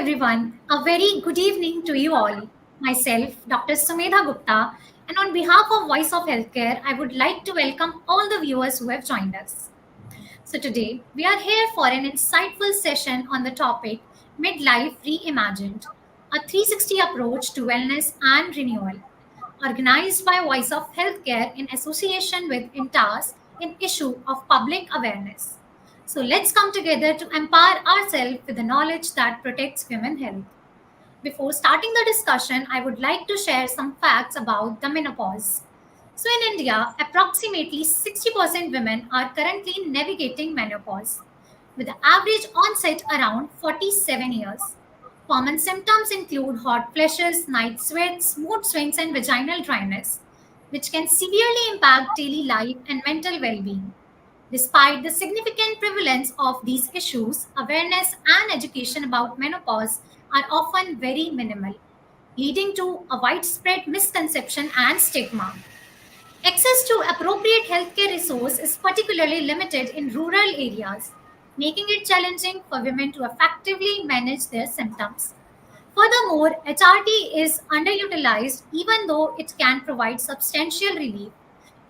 everyone. A very good evening to you all. Myself, Dr. Sumedha Gupta, and on behalf of Voice of Healthcare, I would like to welcome all the viewers who have joined us. So, today we are here for an insightful session on the topic Midlife Reimagined, a 360 approach to wellness and renewal, organized by Voice of Healthcare in association with INTAS in issue of public awareness. So let's come together to empower ourselves with the knowledge that protects women health. Before starting the discussion, I would like to share some facts about the menopause. So in India, approximately 60% women are currently navigating menopause, with the average onset around 47 years. Common symptoms include hot flushes, night sweats, mood swings, and vaginal dryness, which can severely impact daily life and mental well being. Despite the significant prevalence of these issues, awareness and education about menopause are often very minimal, leading to a widespread misconception and stigma. Access to appropriate healthcare resource is particularly limited in rural areas, making it challenging for women to effectively manage their symptoms. Furthermore, HRT is underutilized even though it can provide substantial relief.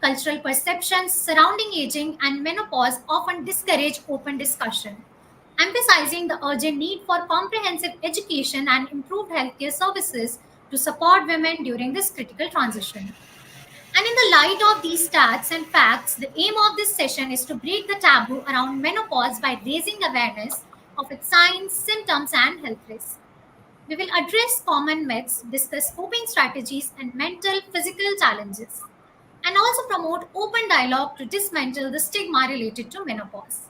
Cultural perceptions surrounding aging and menopause often discourage open discussion, emphasizing the urgent need for comprehensive education and improved healthcare services to support women during this critical transition. And in the light of these stats and facts, the aim of this session is to break the taboo around menopause by raising awareness of its signs, symptoms, and health risks. We will address common myths, discuss coping strategies, and mental physical challenges, and also promote open dialogue to dismantle the stigma related to menopause.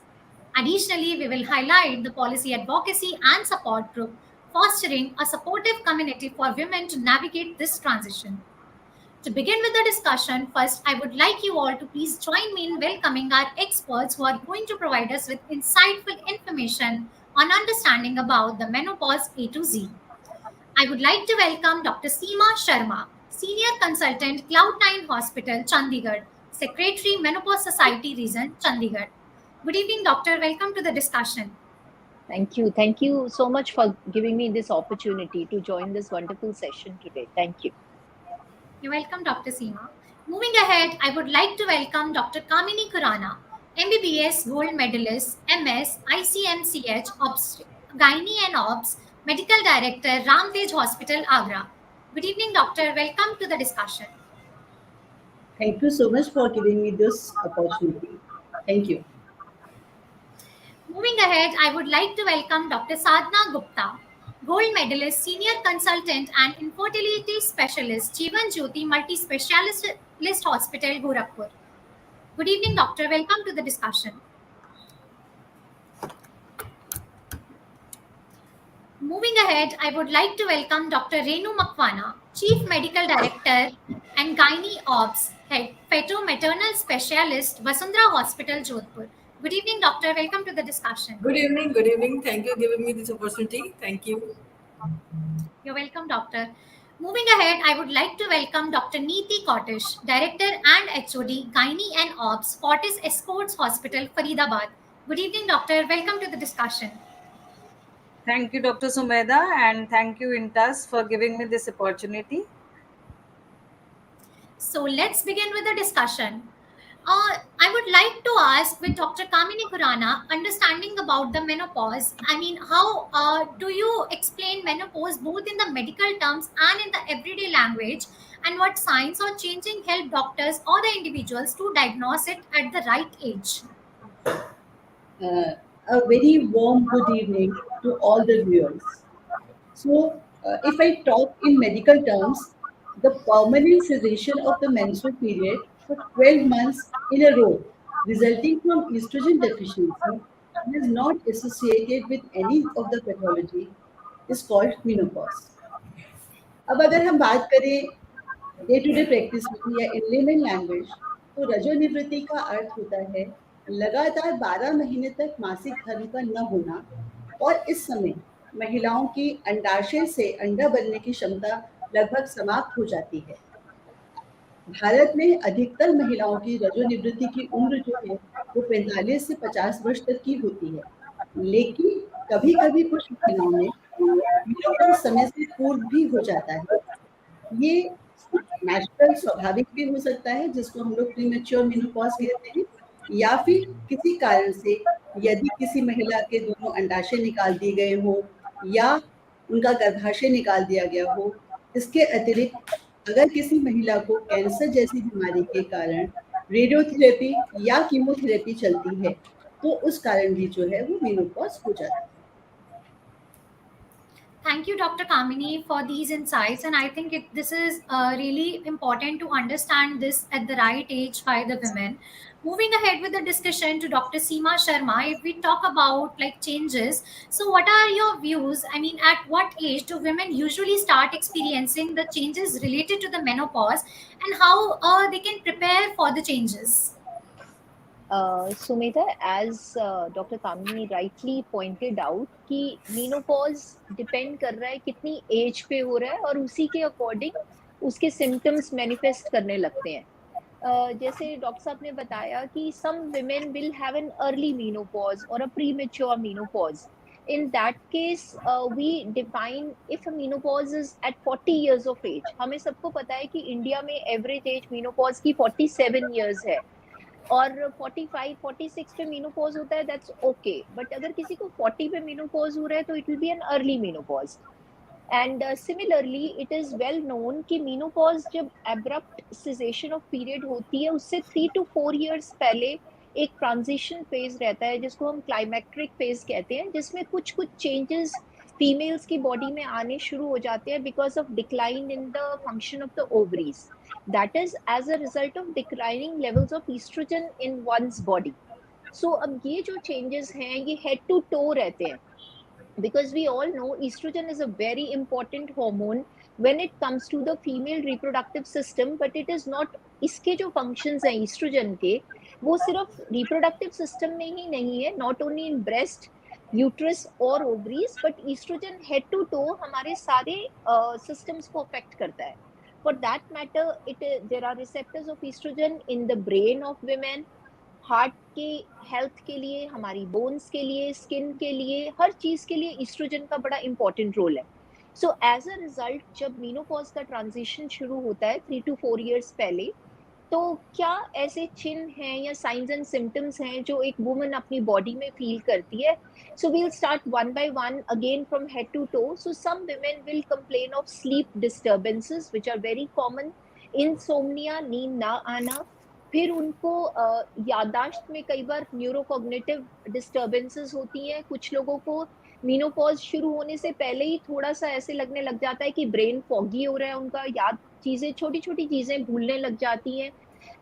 Additionally, we will highlight the policy advocacy and support group, fostering a supportive community for women to navigate this transition. To begin with the discussion, first I would like you all to please join me in welcoming our experts who are going to provide us with insightful information on understanding about the menopause A to Z. I would like to welcome Dr. Seema Sharma, Senior Consultant, Cloud9 Hospital, Chandigarh, Secretary, Menopause Society Region, Chandigarh. Good evening, Doctor. Welcome to the discussion. Thank you. Thank you so much for giving me this opportunity to join this wonderful session today. Thank you. You're welcome, Dr. Seema. Moving ahead, I would like to welcome Dr. Kamini Khurana, MBBS Gold Medalist, MS, ICMCH, Gynae and Obs, Medical Director, Ramtej Hospital, Agra. Good evening, Doctor. Welcome to the discussion. Thank you so much for giving me this opportunity. Thank you. Moving ahead, I would like to welcome Dr. Sadhna Gupta, Gold Medalist, Senior Consultant and Infertility Specialist, Jeevan Jyoti Multi-Specialist Hospital, Gorakhpur. Good evening, Doctor. Welcome to the discussion. Moving ahead, I would like to welcome Dr. Renu Makwana, Chief Medical Director and Gynae Obs, Head Feto-Maternal Specialist, Vasundhara Hospital, Jodhpur. Good evening, Doctor. Welcome to the discussion. Good evening. Good evening. Thank you for giving me this opportunity. Thank you. You're welcome, Doctor. Moving ahead, I would like to welcome Dr. Neeti Kotish, Director and HOD, Gynae and Obs, Fortis Escorts Hospital, Faridabad. Good evening, Doctor. Welcome to the discussion. Thank you, Dr. Sumedha, and thank you, Intas, for giving me this opportunity. So let's begin with the discussion. I would like to ask with Dr. Kamini Khurana, understanding about the menopause. I mean, how do you explain menopause both in the medical terms and in the everyday language? And what signs or changing help doctors or the individuals to diagnose it at the right age? A very warm good evening to all the viewers. So, if I talk in medical terms, the permanent cessation of the menstrual period for 12 months in a row, resulting from estrogen deficiency, and is not associated with any of the pathology, is called menopause. अब अगर हम बात करें day to day practice में या इन layman language, तो रजोनिवृत्ति का अर्थ होता है लगातार 12 महीने तक मासिक धर्म का न होना, और इस समय महिलाओं की अंडाशय से अंडा बनने की क्षमता लगभग समाप्त हो जाती है। भारत में अधिकतर महिलाओं की रजोनिवृत्ति की उम्र जो है वो 45 से 50 वर्ष तक की होती है, लेकिन कभी कभी कुछ महिलाओं में मेनोपॉज समय से पूर्व भी हो जाता है। ये नेचुरल स्वाभाविक भी हो सकता है, जिसको हम लोग प्रीमेच्योर मेनोपॉज कहते हैं, या फिर किसी कारण से यदि किसी महिला के दोनों अंडाशय निकाल दिए गए हो या उनका गर्भाशय निकाल दिया गया हो। इसके अतिरिक्त अगर किसी महिला को कैंसर जैसी बीमारी के कारण रेडियोथेरेपी या कीमोथेरेपी चलती है, तो उस कारण भी जो है वो मेनोपॉज हो जाता है। Thank you, Dr. Kamini, for these insights. And I think this is really important to understand this at the right age by the women. Moving ahead with the discussion to Dr. Seema Sharma, if we talk about like changes, so what are your views? I mean, at what age do women usually start experiencing the changes related to the menopause, and how they can prepare for the changes? Sumedha, as Dr. Kamini rightly pointed out कि menopause depend कर रहा है कितनी as पे हो रहा है और उसी के अकॉर्डिंग उसके सिम्टम्स मैनिफेस्ट करने लगते हैं। जैसे डॉक्टर साहब ने बताया कि some women will have an early menopause और a premature menopause. In that case, we define if a menopause is at 40 years of age. हमें सबको पता है कि इंडिया में एवरेज एज मेनोपॉज की 47 years है और 45 46 पे मेनोपॉज होता है, दैट्स ओके। बट अगर किसी को 40 पे मेनोपॉज हो रहा है तो it will be N early menopause. And similarly it is well known कि मेनोपॉज जब एब्रप्ट सिजेशन ऑफ पीरियड होती है उससे 3 to 4 years पहले एक ट्रांजिशन फेज रहता है जिसको हम क्लाइमेक्ट्रिक फेज कहते हैं, जिसमें कुछ कुछ चेंजेस फीमेल्स की बॉडी में आने शुरू हो जाते हैं because of decline in the function of the ovaries, that is as a result of declining levels of estrogen in one's body. So अब ये जो changes हैं ये head to toe रहते हैं because we all know estrogen is a very important hormone when it comes to the female reproductive system, but it is not, इसके जो functions हैं estrogen के वो सिर्फ reproductive system में ही नहीं है, not only in breast, uterus और ovaries, but estrogen head to toe हमारे सारे systems को affect करता है। For that matter, there are receptors of estrogen in the brain of women, heart के हेल्थ के लिए, हमारी बोन्स के लिए, स्किन के लिए, हर चीज के लिए ईस्ट्रोजन का बड़ा इंपॉर्टेंट रोल है। सो एज अ रिजल्ट जब मेनोपॉज का ट्रांजिशन शुरू होता है 3 to 4 years पहले, तो क्या ऐसे चिन्ह हैं या साइंस एंड सिम्टम्स हैं जो एक वुमन अपनी बॉडी में फील करती है? So we will start one by one again from head to toe. So some women will complain of sleep disturbances which are very common, insomnia, नींद ना आना। फिर उनको याददाश्त में कई बार न्यूरोकॉग्निटिव डिस्टर्बेंसेस होती हैं। कुछ लोगों को मेनोपॉज शुरू होने से पहले ही थोड़ा सा ऐसे लगने लग जाता है कि ब्रेन फॉगी हो रहा है, उनका याद चीजें, छोटी छोटी चीजें भूलने लग जाती हैं।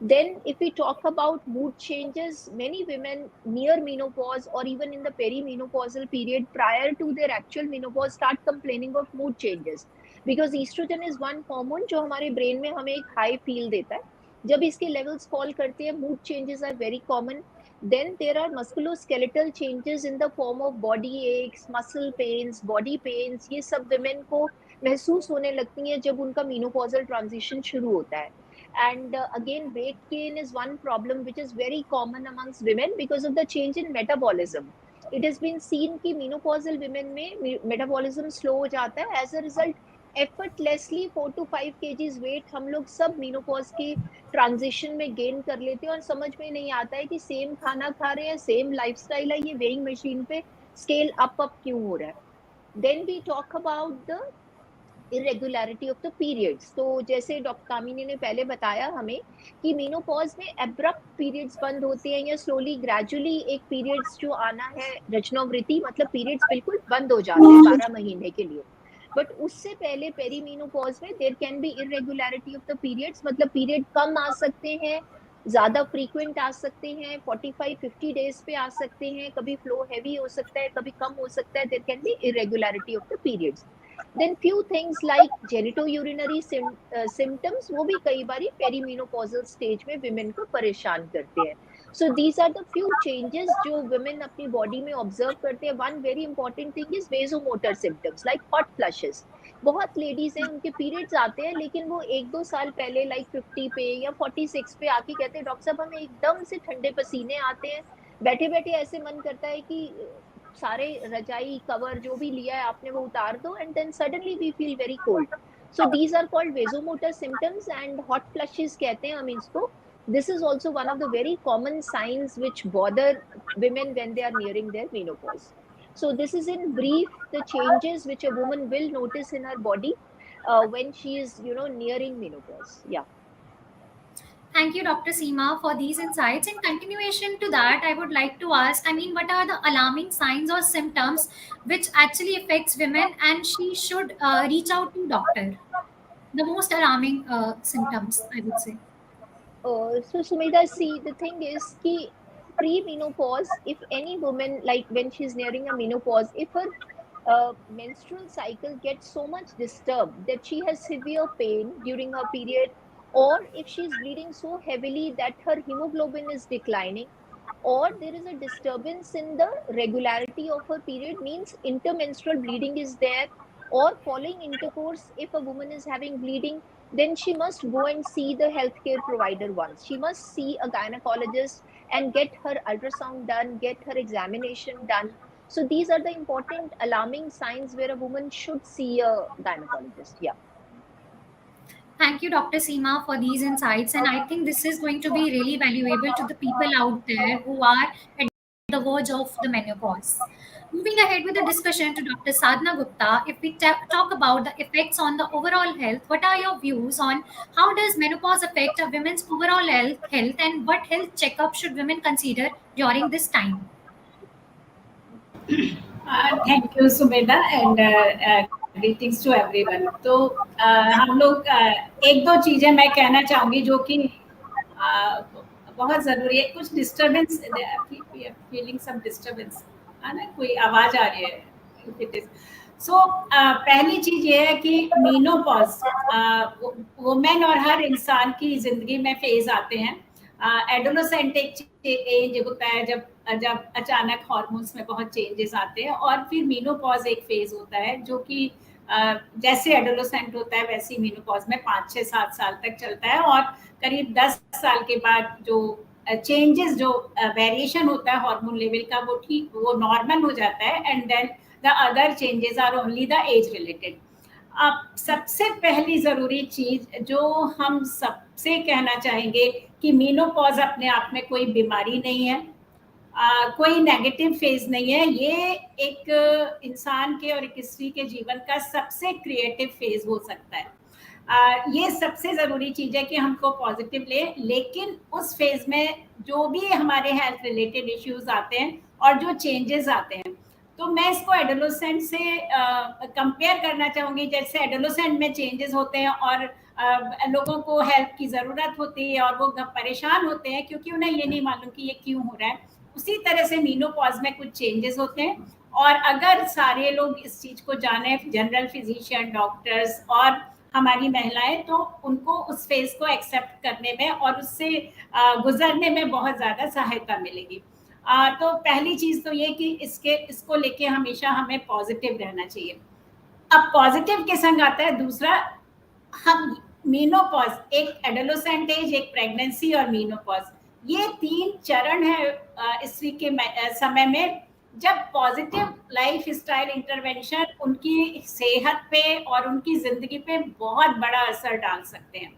Then if we talk about mood changes, many women near menopause or even in the perimenopausal period prior to their actual menopause start complaining of mood changes because estrogen is one hormone जो हमारे brain में हमें एक high feel देता है। जब इसके levels fall करते हैं mood changes are very common. Then there are musculoskeletal changes in the form of body aches, muscle pains, body pains। ये सब women को महसूस होने लगती हैं जब उनका मेनोपॉजल ट्रांजिशन शुरू होता है। And again, weight gain is one problem which is very common amongst women because of the change in metabolism. It has been seen कि menopausal women में metabolism slow हो जाता है। As a result, effortlessly 4 to 5 kgs weight हम लोग सब menopause के transition में गेन कर लेते हैं और समझ में नहीं आता है कि सेम खाना खा रहे हैं, सेम लाइफस्टाइल है, ये वेइंग मशीन पे स्केल अप क्यों हो रहा है। Then we talk about the irregularity of the periods. तो जैसे डॉक्टर कामिनी ने पहले बताया हमें कि मेनोपॉज में एब्रप्ट पीरियड्स बंद होते हैं या स्लोली ग्रेजुअली एक पीरियड्स जो आना है रजनोवृत्ति, मतलब पीरियड्स बिल्कुल बंद हो जाते हैं 12 महीने के लिए। बट उससे पहले पेरीमेनोपॉज में there can be irregularity of the periods, मतलब पीरियड कम आ सकते हैं, ज्यादा फ्रीक्वेंट आ सकते हैं, 45-50 डेज पे आ सकते हैं, कभी फ्लो हैवी हो सकता है, कभी कम हो सकता है। There can be irregularity of the periods. Then few things like genitourinary symptoms, वो भी कई बार पेरीमेनोपॉजल स्टेज में विमेन को परेशान करते हैं। So these are the few changes जो women अपनी बॉडी में ऑब्जर्व करते हैं। One very important thing is vasomotor symptoms like hot flushes। बहुत लेडीज हैं उनके पीरियड्स आते हैं लेकिन वो 1-2 साल पहले लाइक 50 पे या 46 पे आके कहते हैं डॉक्टर साहब हमें एकदम से ठंडे पसीने आते हैं, बैठे बैठे ऐसे मन करता है कि सारे रजाई कवर जो भी लिया है आपने वो उतार दो, and then suddenly we feel very cold. So these are called vasomotor symptoms and hot flushes कहते हैं हम इसको. This is also one of the very common signs which bother women when they are nearing their menopause. So this is in brief the changes which a woman will notice in her body when she is, nearing menopause. Yeah. Thank you, Dr. Seema, for these insights. In continuation to that, I would like to ask, what are the alarming signs or symptoms which actually affects women and she should reach out to doctor? The most alarming symptoms, I would say. So Sumedha, see, the thing is ki pre-menopause, if any woman, like when she's nearing a menopause, if her menstrual cycle gets so much disturbed that she has severe pain during her period, or if she's bleeding so heavily that her hemoglobin is declining, or there is a disturbance in the regularity of her period, means intermenstrual bleeding is there, or following intercourse, if a woman is having bleeding, then she must go and see the healthcare provider once. She must see a gynecologist and get her ultrasound done, get her examination done. So these are the important alarming signs where a woman should see a gynecologist. Yeah. Thank you, Dr. Seema, for these insights. And I think this is going to be really valuable to the people out there who are at the verge of the menopause. Moving ahead with the discussion to Dr. Sadhna Gupta, if we talk about the effects on the overall health, what are your views on how does menopause affect a woman's overall health and what health checkup should women consider during this time? Thank you Sumedha and greetings to everyone. तो हम लोग एक दो चीजें मैं कहना चाहूंगी जो कि बहुत जरूरी है. कुछ डिस्टरबेंस, फीलिंग सम डिस्टरबेंस है ना, कोई आवाज आ रही है. सो पहली चीज ये है कि मेनोपॉज वुमेन और हर इंसान की जिंदगी में फेज आते हैं. एडोलेसेंट एक एज होता है जब अचानक हार्मोन्स में बहुत चेंजेस आते हैं, और फिर मेनोपॉज एक फेज होता है जो कि जैसे एडोलेसेंट होता है वैसे मेनोपॉज में 5, 6, 7 साल तक चलता है, और करीब 10 साल के बाद जो चेंजेस, जो वेरिएशन होता है हार्मोन लेवल का, वो नॉर्मल हो जाता है. And then the other changes are only the age related. अब सबसे पहली जरूरी चीज जो हम सबसे कहना चाहेंगे कि मेनोपॉज अपने आप में कोई बीमारी नहीं है, कोई नेगेटिव फेज नहीं है. ये एक इंसान के और एक स्त्री के जीवन का सबसे क्रिएटिव फेज हो सकता है. ये सबसे ज़रूरी चीज़ है कि हमको पॉजिटिव लेकिन उस फेज में जो भी हमारे हेल्थ रिलेटेड इश्यूज आते हैं और जो चेंजेस आते हैं, तो मैं इसको एडोलेसेंट से कंपेयर करना चाहूँगी. जैसे एडोलेसेंट में चेंजेस होते हैं और लोगों को हेल्प की ज़रूरत होती है और वो परेशान होते हैं क्योंकि उन्हें ये नहीं मालूम कि ये क्यों हो रहा है. उसी तरह से मेनोपॉज में कुछ चेंजेस होते हैं, और अगर सारे लोग इस चीज़ को जाने, जनरल फिजिशियन, डॉक्टर्स और हमारी महिलाएं, तो उनको उस फेज को एक्सेप्ट करने में और उससे गुजरने में बहुत ज़्यादा सहायता मिलेगी. तो पहली चीज़ तो ये कि इसको लेके हमेशा हमें पॉजिटिव रहना चाहिए. अब पॉजिटिव के संग आता है दूसरा, हम मेनोपॉज, एक एडोलेसेंट एज, एक प्रेगनेंसी और मेनोपॉज, ये 3 चरण है स्त्री के समय में जब पॉजिटिव लाइफ स्टाइल इंटरवेंशन उनकी सेहत पे और उनकी जिंदगी पे बहुत बड़ा असर डाल सकते हैं.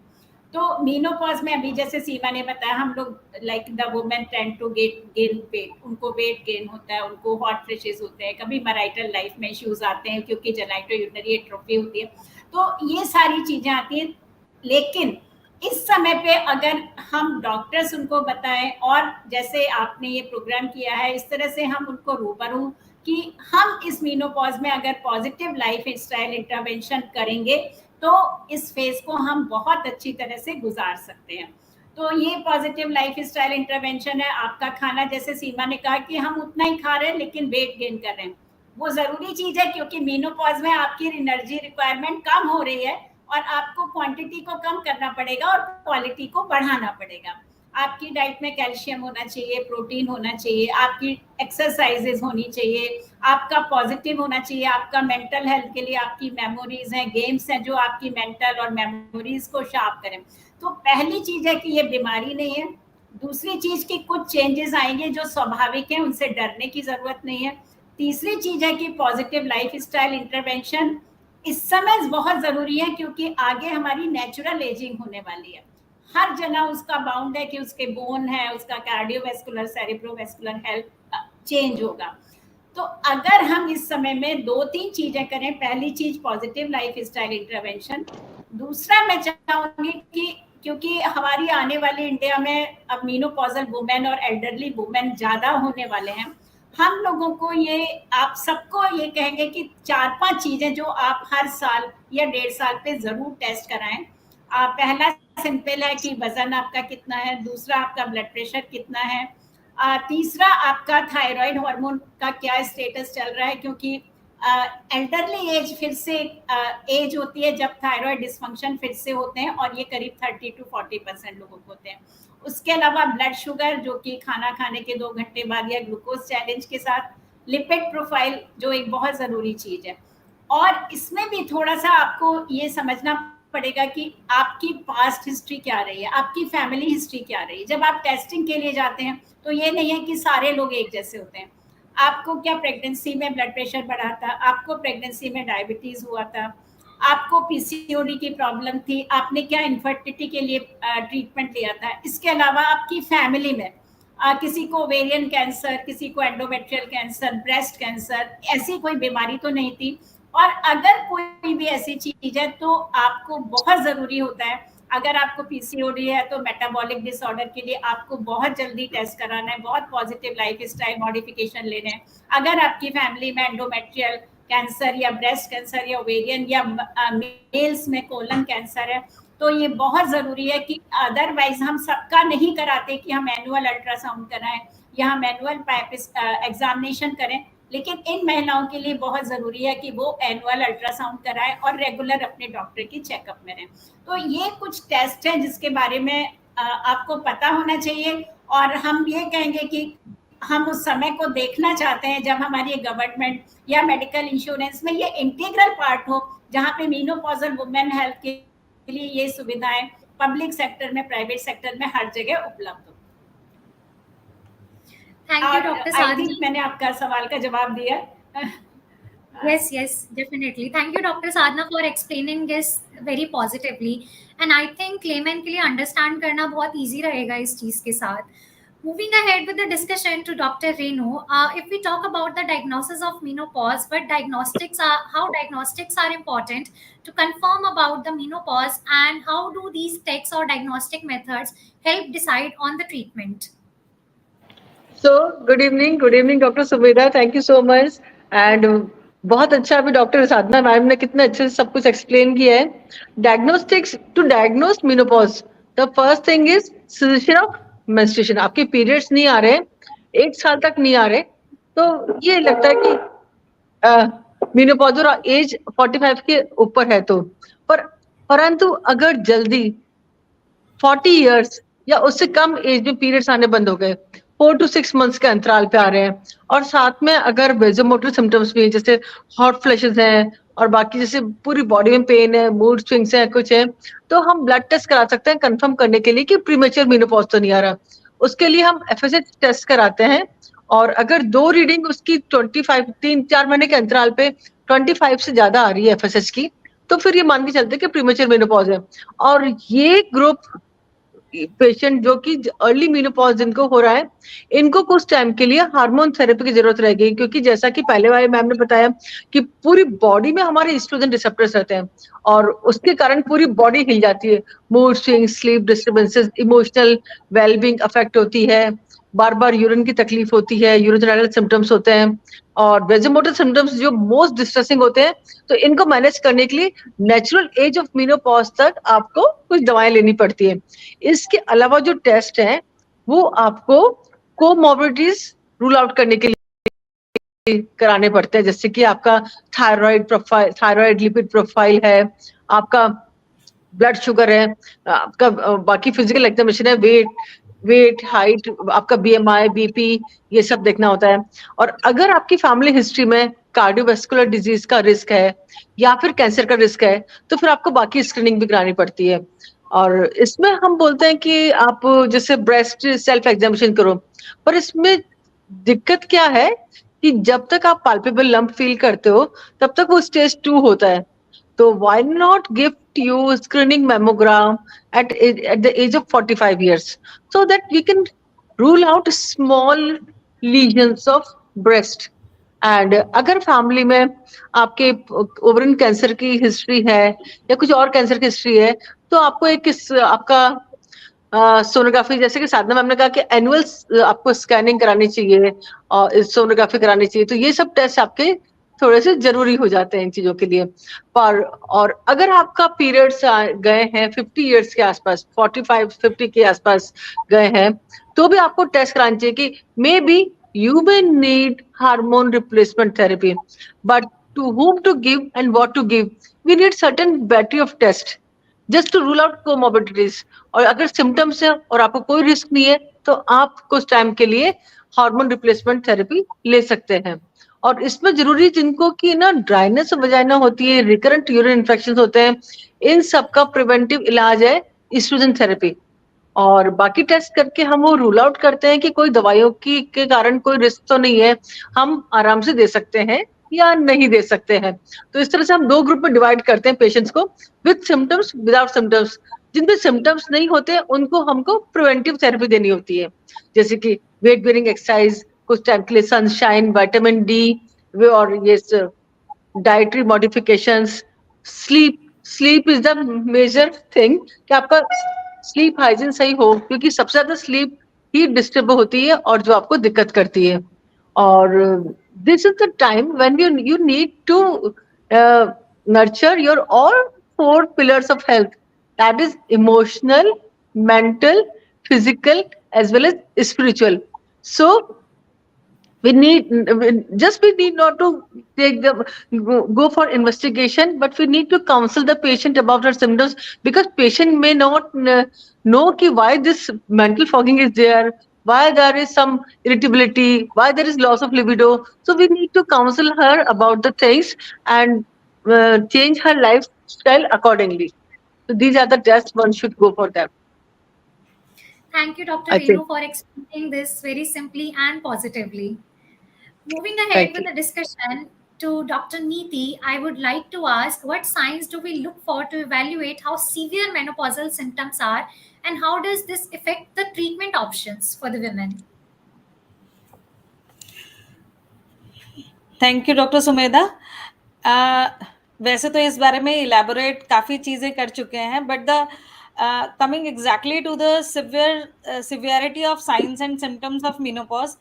तो मेनोपॉज में अभी जैसे सीमा ने बताया, हम लोग like the women tend to gain weight, उनको वेट गेन होता है, उनको हॉट फ्लैशेस होते हैं, कभी मैरिटल लाइफ में इश्यूज आते हैं क्योंकि जेनिटोयूरिनरी एट्रोफी होती है. तो ये सारी चीजें आती हैं. लेकिन इस समय पे अगर हम डॉक्टर्स उनको बताएं, और जैसे आपने ये प्रोग्राम किया है, इस तरह से हम उनको रूबरू कि हम इस मेनोपॉज में अगर पॉजिटिव लाइफ स्टाइल इंटरवेंशन करेंगे तो इस फेज को हम बहुत अच्छी तरह से गुजार सकते हैं. तो ये पॉजिटिव लाइफ स्टाइल इंटरवेंशन है. आपका खाना, जैसे सीमा ने कहा कि हम उतना ही खा रहे हैं लेकिन वेट गेन कर रहे हैं, वो जरूरी चीज है क्योंकि मेनोपॉज में आपकी एनर्जी रिक्वायरमेंट कम हो रही है और आपको क्वांटिटी को कम करना पड़ेगा और क्वालिटी को बढ़ाना पड़ेगा. आपकी डाइट में कैल्शियम होना चाहिए, प्रोटीन होना चाहिए, आपकी एक्सरसाइजेज होनी चाहिए, आपका पॉजिटिव होना चाहिए, आपका मेंटल हेल्थ के लिए आपकी मेमोरीज हैं, गेम्स हैं जो आपकी मेंटल और मेमोरीज को शार्प करें. तो पहली चीज है कि ये बीमारी नहीं है. दूसरी चीज कि कुछ चेंजेस आएंगे जो स्वाभाविक हैं, उनसे डरने की जरूरत नहीं है. तीसरी चीज है कि पॉजिटिव लाइफ स्टाइल इंटरवेंशन इस समय बहुत जरूरी है, क्योंकि आगे हमारी नेचुरल एजिंग होने वाली है। हर जगह उसका बाउंड है कि उसके बोन है, उसका कार्डियोवैस्कुलर सेरेब्रोवैस्कुलर हेल्थ चेंज होगा। तो अगर हम इस समय में 2-3 चीजें करें, पहली चीज पॉजिटिव लाइफ स्टाइल इंटरवेंशन, दूसरा मैं चाहूंगी कि क्योंकि हमारी आने वाली इंडिया में अब मेनोपॉजल वुमेन और एल्डरली वुमेन ज्यादा होने वाले हैं, हम लोगों को ये, आप सबको ये कहेंगे कि 4-5 चीजें जो आप हर साल या 1.5 साल पे जरूर टेस्ट कराएं। पहला सिंपल है कि वजन आपका कितना है, दूसरा आपका ब्लड प्रेशर कितना है, तीसरा आपका थायराइड हार्मोन का क्या स्टेटस चल रहा है, क्योंकि एल्डरली एज फिर से एज होती है जब थायराइड डिसफंक्शन फिर से होते हैं, और ये करीब 30 to 40% लोगों को होते हैं। उसके अलावा ब्लड शुगर, जो कि खाना खाने के 2 घंटे बाद, या ग्लूकोज चैलेंज के साथ लिपिड प्रोफाइल, जो एक बहुत ज़रूरी चीज़ है। और इसमें भी थोड़ा सा आपको ये समझना पड़ेगा कि आपकी पास्ट हिस्ट्री क्या रही है, आपकी फैमिली हिस्ट्री क्या रही है। जब आप टेस्टिंग के लिए जाते हैं तो ये नहीं है कि सारे लोग एक जैसे होते हैं। आपको क्या प्रेगनेंसी में ब्लड प्रेशर बढ़ा था, आपको प्रेगनेंसी में डायबिटीज हुआ था, आपको पीसीओडी की प्रॉब्लम थी, आपने क्या इनफर्टिलिटी के लिए ट्रीटमेंट लिया था। इसके अलावा आपकी फैमिली में किसी को ओवेरियन कैंसर, किसी को एंडोमेट्रियल कैंसर, ब्रेस्ट कैंसर, ऐसी कोई बीमारी तो नहीं थी। और अगर कोई भी ऐसी चीज है तो आपको बहुत जरूरी होता है, अगर आपको पीसीओडी है तो मेटाबॉलिक डिसऑर्डर के लिए आपको बहुत जल्दी टेस्ट कराना है, बहुत पॉजिटिव लाइफ स्टाइल मॉडिफिकेशन लेने हैं। अगर आपकी फैमिली में एंडोमेट्रियल कैंसर या ब्रेस्ट कैंसर या ओवेरियन या मेल्स में कोलन कैंसर है, तो ये बहुत जरूरी है कि अदरवाइज हम सबका नहीं कराते कि हम एनुअल अल्ट्रासाउंड कराएं या हम एनुअल एग्जामिनेशन करें, लेकिन इन महिलाओं के लिए बहुत जरूरी है कि वो एनुअल अल्ट्रासाउंड कराएं और रेगुलर अपने डॉक्टर की चेकअप में रहें। तो ये कुछ टेस्ट हैं जिसके बारे में आपको पता होना चाहिए। और हम ये कहेंगे कि हम उस समय को देखना चाहते हैं जब हमारी गवर्नमेंट या मेडिकल इंश्योरेंस में ये इंटीग्रल पार्ट हो, जहाँ पे मेनोपॉजल वुमेन हेल्थ के लिए ये सुविधाएं पब्लिक सेक्टर में, प्राइवेट सेक्टर में हर जगह उपलब्ध हो। Thank you, Dr. Sadhna. मैंने आपका सवाल का जवाब दिया। Yes, definitely. Thank you, Dr. Sadhna, for explaining this very positively. And I think layman के लिए understand करना बहुत easy रहेगा इस चीज के साथ. Moving ahead with the discussion to Dr. Renu, if we talk about the diagnosis of menopause, how diagnostics are important to confirm about the menopause, and how do these tests or diagnostic methods help decide on the treatment? So, good evening, Dr. Sumedha. Thank you so much. And बहुत अच्छा अभी doctor साधना ma'am ने कितने अच्छे से सब कुछ explain किया है। Diagnostics to diagnose menopause, the first thing is cessation of menstruation. आपके पीरियड्स नहीं आ रहे, 1 साल तक नहीं आ रहे, तो ये लगता है कि मेनोपॉज और एज 45 के ऊपर है। तो परंतु अगर जल्दी 40 इयर्स या उससे कम एज में पीरियड्स आने बंद हो गए, 4 to 6 मंथ्स के अंतराल पे आ रहे हैं, और साथ में अगर वेजोमोटर सिम्टम्स भी हैं, जैसे हॉट फ्लैशेस हैं और बाकी जैसे पूरी बॉडी में पेन है, मूड स्विंग्स है, कुछ है, तो हम ब्लड टेस्ट करा सकते हैं कंफर्म करने के लिए कि प्रीमेच्योर मेनोपॉज तो नहीं आ रहा। उसके लिए हम FSH टेस्ट कराते हैं, और अगर 2 रीडिंग उसकी 25 3-4 महीने के अंतराल पे 25 से ज्यादा आ रही है FSH की, तो फिर ये मान के चलते हैं कि प्रीमेच्योर मेनोपॉज है। और ये ग्रुप पेशेंट जो कि अर्ली मेनोपॉज जिनको हो रहा है, इनको कुछ टाइम के लिए हार्मोन थेरेपी की जरूरत रहेगी, क्योंकि जैसा कि पहले वाले मैम ने बताया कि पूरी बॉडी में हमारे एस्ट्रोजन रिसेप्टर्स रहते हैं, और उसके कारण पूरी बॉडी हिल जाती है, mood swing, sleep disturbances, emotional wellbeing affect होती है, बार बार यूरिन की तकलीफ होती है, यूरिनल सिम्टम्स होते हैं, और वेजोमोटर सिम्टम्स जो मोस्ट डिस्ट्रेसिंग होते हैं। तो इनको मैनेज करने के लिए नेचुरल एज ऑफ मेनोपॉज तक आपको कुछ दवाएं लेनी पड़ती है। इसके अलावा जो टेस्ट है वो आपको कोमॉर्बिडिटीज रूल आउट करने के लिए कराने पड़ते हैं, जैसे कि आपका thyroid profile, thyroid lipid profile है, आपका ब्लड शुगर है, आपका बाकी फिजिकल एग्जामिनेशन है, वेट, हाइट, आपका BMI, BP, ये सब देखना होता है। और अगर आपकी फैमिली हिस्ट्री में कार्डियोवैस्कुलर डिजीज का रिस्क है या फिर कैंसर का रिस्क है, तो फिर आपको बाकी स्क्रीनिंग भी करानी पड़ती है। और इसमें हम बोलते हैं कि आप जैसे ब्रेस्ट सेल्फ एग्जामिनेशन करो, पर इसमें दिक्कत क्या है कि जब तक आप पाल्पेबल लंप फील करते हो तब तक वो स्टेज 2 होता है. तो why not give you screening mammogram at the age of 45 years so that we can rule out small lesions of breast. And अगर फैमिली में आपके ओवरिन कैंसर की हिस्ट्री है या कुछ और कैंसर की हिस्ट्री है तो आपको एक आपका सोनोग्राफी, जैसे कि साधना मैम ने कहा कि एनुअल आपको स्कैनिंग करानी चाहिए और सोनोग्राफी करानी चाहिए. तो ये सब टेस्ट आपके थोड़े से जरूरी हो जाते हैं इन चीजों के लिए. पर और अगर आपका पीरियड्स गए हैं 50 इयर्स के आसपास, 45-50 के आसपास गए हैं, तो भी आपको टेस्ट कराना चाहिए कि may be you may need hormone replacement therapy, but to whom to give and what to give, we need certain battery of test just to rule out comorbidities. और अगर symptoms है और आपको कोई रिस्क नहीं है तो आप कुछ टाइम के लिए हार्मोन रिप्लेसमेंट थेरेपी ले सकते हैं. और इसमें जरूरी जिनको की ना ड्राइनेस वजाइना होती है, रिकरेंट यूरिन इन्फेक्शन होते हैं, इन सब का प्रिवेंटिव इलाज है एस्ट्रोजन थेरेपी. और बाकी टेस्ट करके हम वो रूल आउट करते हैं कि कोई दवाइयों की के कारण कोई रिस्क तो नहीं है, हम आराम से दे सकते हैं या नहीं दे सकते हैं. तो इस तरह से हम 2 ग्रुप में डिवाइड करते हैं पेशेंट्स को, विद सिम्टम्स, विदाउट सिम्टम्स. जिनपे सिम्टम्स नहीं होते उनको हमको प्रिवेंटिव थेरेपी देनी होती है, जैसे कि वेट बेरिंग एक्सरसाइज, कुछ टाइम के लिए सनशाइन, विटामिन डी, और ये dietary modifications, sleep is the major thing कि आपका स्लीप हाइजीन सही हो, क्योंकि सबसे ज्यादा स्लीप ही डिस्टर्ब होती है और जो आपको दिक्कत करती है. और this is the time when you need to nurture your all 4 pillars of health, that is emotional, mental, physical as well as spiritual. So we need not to take go for investigation, but we need to counsel the patient about her symptoms, because patient may not know ki why this mental fogging is there, why there is some irritability, why there is loss of libido. So we need to counsel her about the things and change her lifestyle accordingly. So these are the tests one should go for them. Thank you, Dr. Renu, for explaining this very simply and positively. Moving ahead with the discussion to Dr. Neeti, I would like to ask, what signs do we look for to evaluate how severe menopausal symptoms are, and how does this affect the treatment options for the women? Thank you doctor Sumedha. वैसे तो इस बारे में elaborate काफ़ी चीज़ें कर चुके हैं, but the coming exactly to the severity of signs and symptoms of menopause,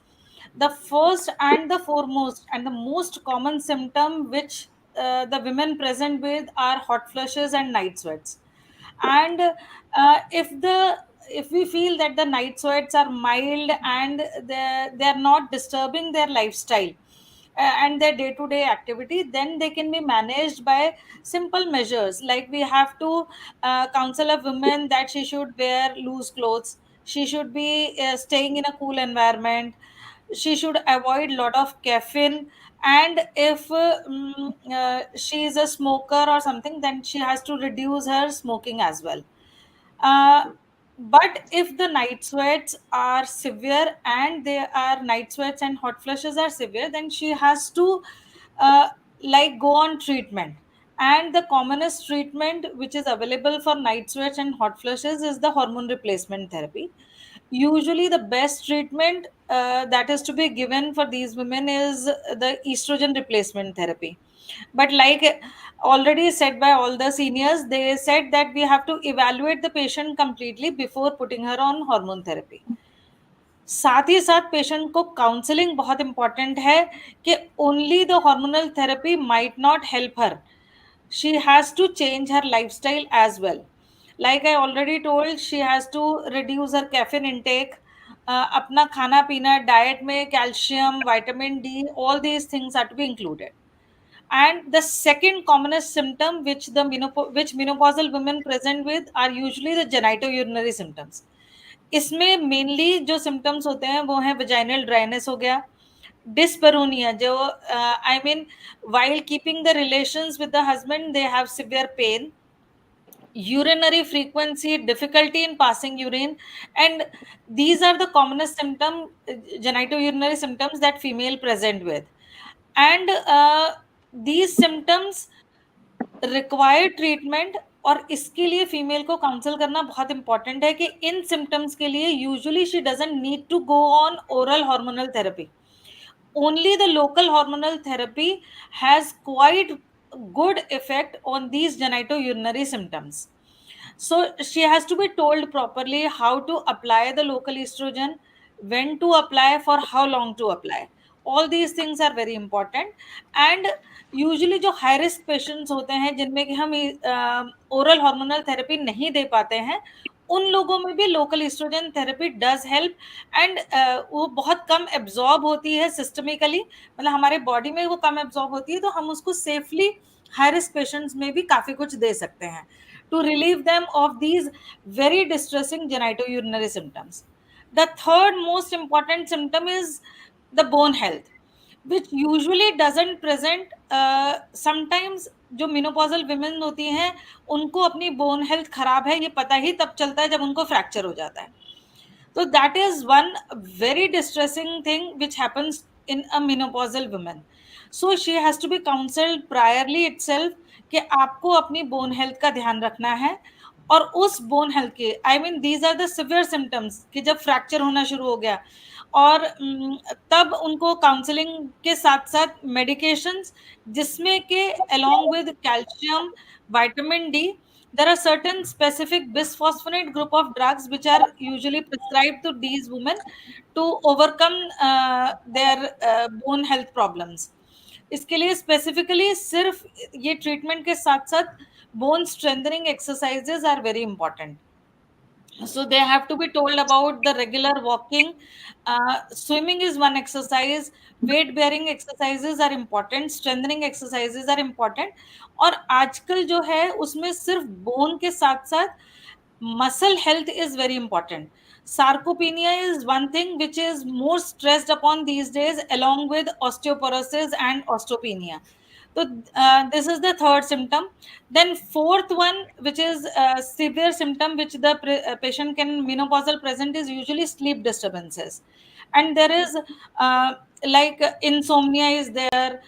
the first and the foremost and the most common symptom which the women present with are hot flushes and night sweats. And if we feel that the night sweats are mild and they are not disturbing their lifestyle and their day-to-day activity, then they can be managed by simple measures. Like we have to counsel a woman that she should wear loose clothes, she should be staying in a cool environment, she should avoid lot of caffeine, and if she is a smoker or something, then she has to reduce her smoking as well. But if the night sweats are severe and night sweats and hot flushes are severe, then she has to go on treatment. And the commonest treatment which is available for night sweats and hot flushes is the hormone replacement therapy. Usually the best treatment that is to be given for these women is the estrogen replacement therapy. But like already said by all the seniors, they said that we have to evaluate the patient completely before putting her on hormone therapy. साथ ही साथ patient को counselling बहुत important है कि only the hormonal therapy might not help her, she has to change her lifestyle as well. Like I already told, she has to reduce her caffeine intake, अपना खाना पीना, diet में calcium, vitamin D, all these things are to be included. And the second commonest symptom which menopausal women present with are usually the genitourinary symptoms. इसमें mainly जो symptoms होते हैं वो है वजाइनल ड्राइनेस हो गया, डिस्परोनिया, जो I mean while keeping the relations with the husband they have severe pain, urinary frequency, difficulty in passing urine, and these are the commonest genitourinary symptoms that female present with. And these symptoms required treatment, और इसके लिए female को counsel करना बहुत important है कि इन symptoms के लिए usually she doesn't need to go on oral hormonal therapy. Only the local hormonal therapy has quite good effect on these genitourinary symptoms. So she has to be told properly how to apply the local estrogen, when to apply, for how long to apply. All these things are very important. And usually जो high risk patients होते हैं जिनमें कि हम oral hormonal therapy नहीं दे पाते हैं, उन लोगों में भी local oestrogen therapy does help. And वो बहुत कम एब्जॉर्ब होती है सिस्टमिकली, मतलब हमारे बॉडी में वो कम एब्जॉर्ब होती है, तो हम उसको सेफली हाई रिस्क पेशेंट्स में भी काफ़ी कुछ दे सकते हैं to relieve them of these very distressing genitourinary symptoms. The third most important symptom is the bone health, which usually doesn't present. Sometimes जो मिनोपॉजल विमेन होती हैं उनको अपनी बोन हेल्थ खराब है ये पता ही तब चलता है जब उनको फ्रैक्चर हो जाता है. तो that is one very distressing thing which happens in a menopausal women. So she has to be counselled priorly itself कि आपको अपनी बोन हेल्थ का ध्यान रखना है. और उस बोन हेल्थ के I mean these are the severe symptoms कि जब फ्रैक्चर होना शुरू हो गया, और तब उनको काउंसलिंग के साथ साथ मेडिकेशंस जिसमें के along with calcium, vitamin D, there are certain specific bisphosphonate group of drugs which are usually prescribed to these women to overcome their bone health problems. इसके लिए स्पेसिफिकली सिर्फ ये ट्रीटमेंट के साथ साथ bone strengthening exercises are very important. So they have to be told about the regular walking. Swimming is one exercise. Weight bearing exercises are important. Strengthening exercises are important. और आजकल जो है उसमें सिर्फ बोन के साथ साथ muscle health is very important. Sarcopenia is one thing which is more stressed upon these days, along with osteoporosis and osteopenia. So this is the third symptom. Then fourth one, which is a severe symptom which the patient can menopausal present, is usually sleep disturbances. And there is like insomnia is there.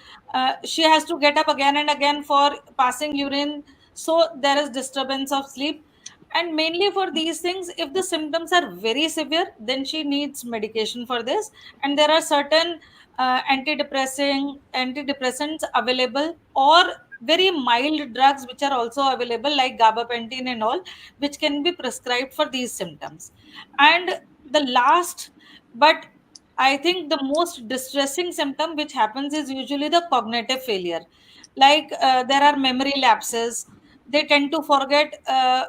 She has to get up again and again for passing urine. So there is disturbance of sleep. And mainly for these things, if the symptoms are very severe, then she needs medication for this. And there are certain antidepressants available, or very mild drugs which are also available like gabapentin and all, which can be prescribed for these symptoms. And the last, but I think the most distressing symptom which happens is usually the cognitive failure. Like there are memory lapses. They tend to forget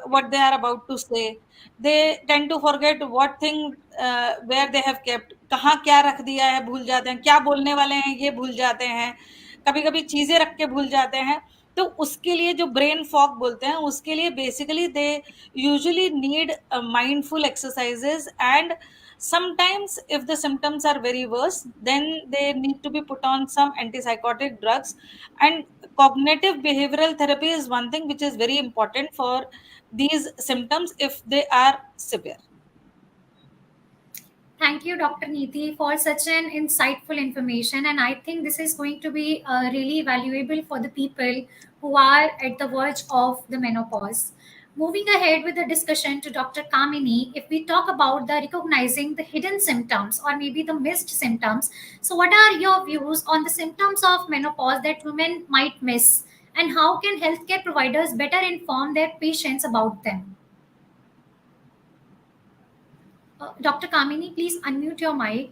what they are about to say. They tend to forget what thing where they have kept, कहाँ क्या रख दिया है भूल जाते हैं, क्या बोलने वाले हैं ये भूल जाते हैं, कभी कभी चीजें रख के भूल जाते हैं. तो उसके लिए जो ब्रेन फॉग बोलते हैं उसके लिए basically they usually need mindful exercises. And sometimes if the symptoms are very worse, then they need to be put on some antipsychotic drugs. And cognitive behavioral therapy is one thing which is very important for these symptoms if they are severe. Thank you, Dr. Neeti, for such an insightful information. And I think this is going to be really valuable for the people who are at the verge of the menopause. Moving ahead with the discussion to Dr. Kamini, if we talk about the recognizing the hidden symptoms or maybe the missed symptoms, so what are your views on the symptoms of menopause that women might miss, and how can healthcare providers better inform their patients about them? Dr. Kamini, please unmute your mic.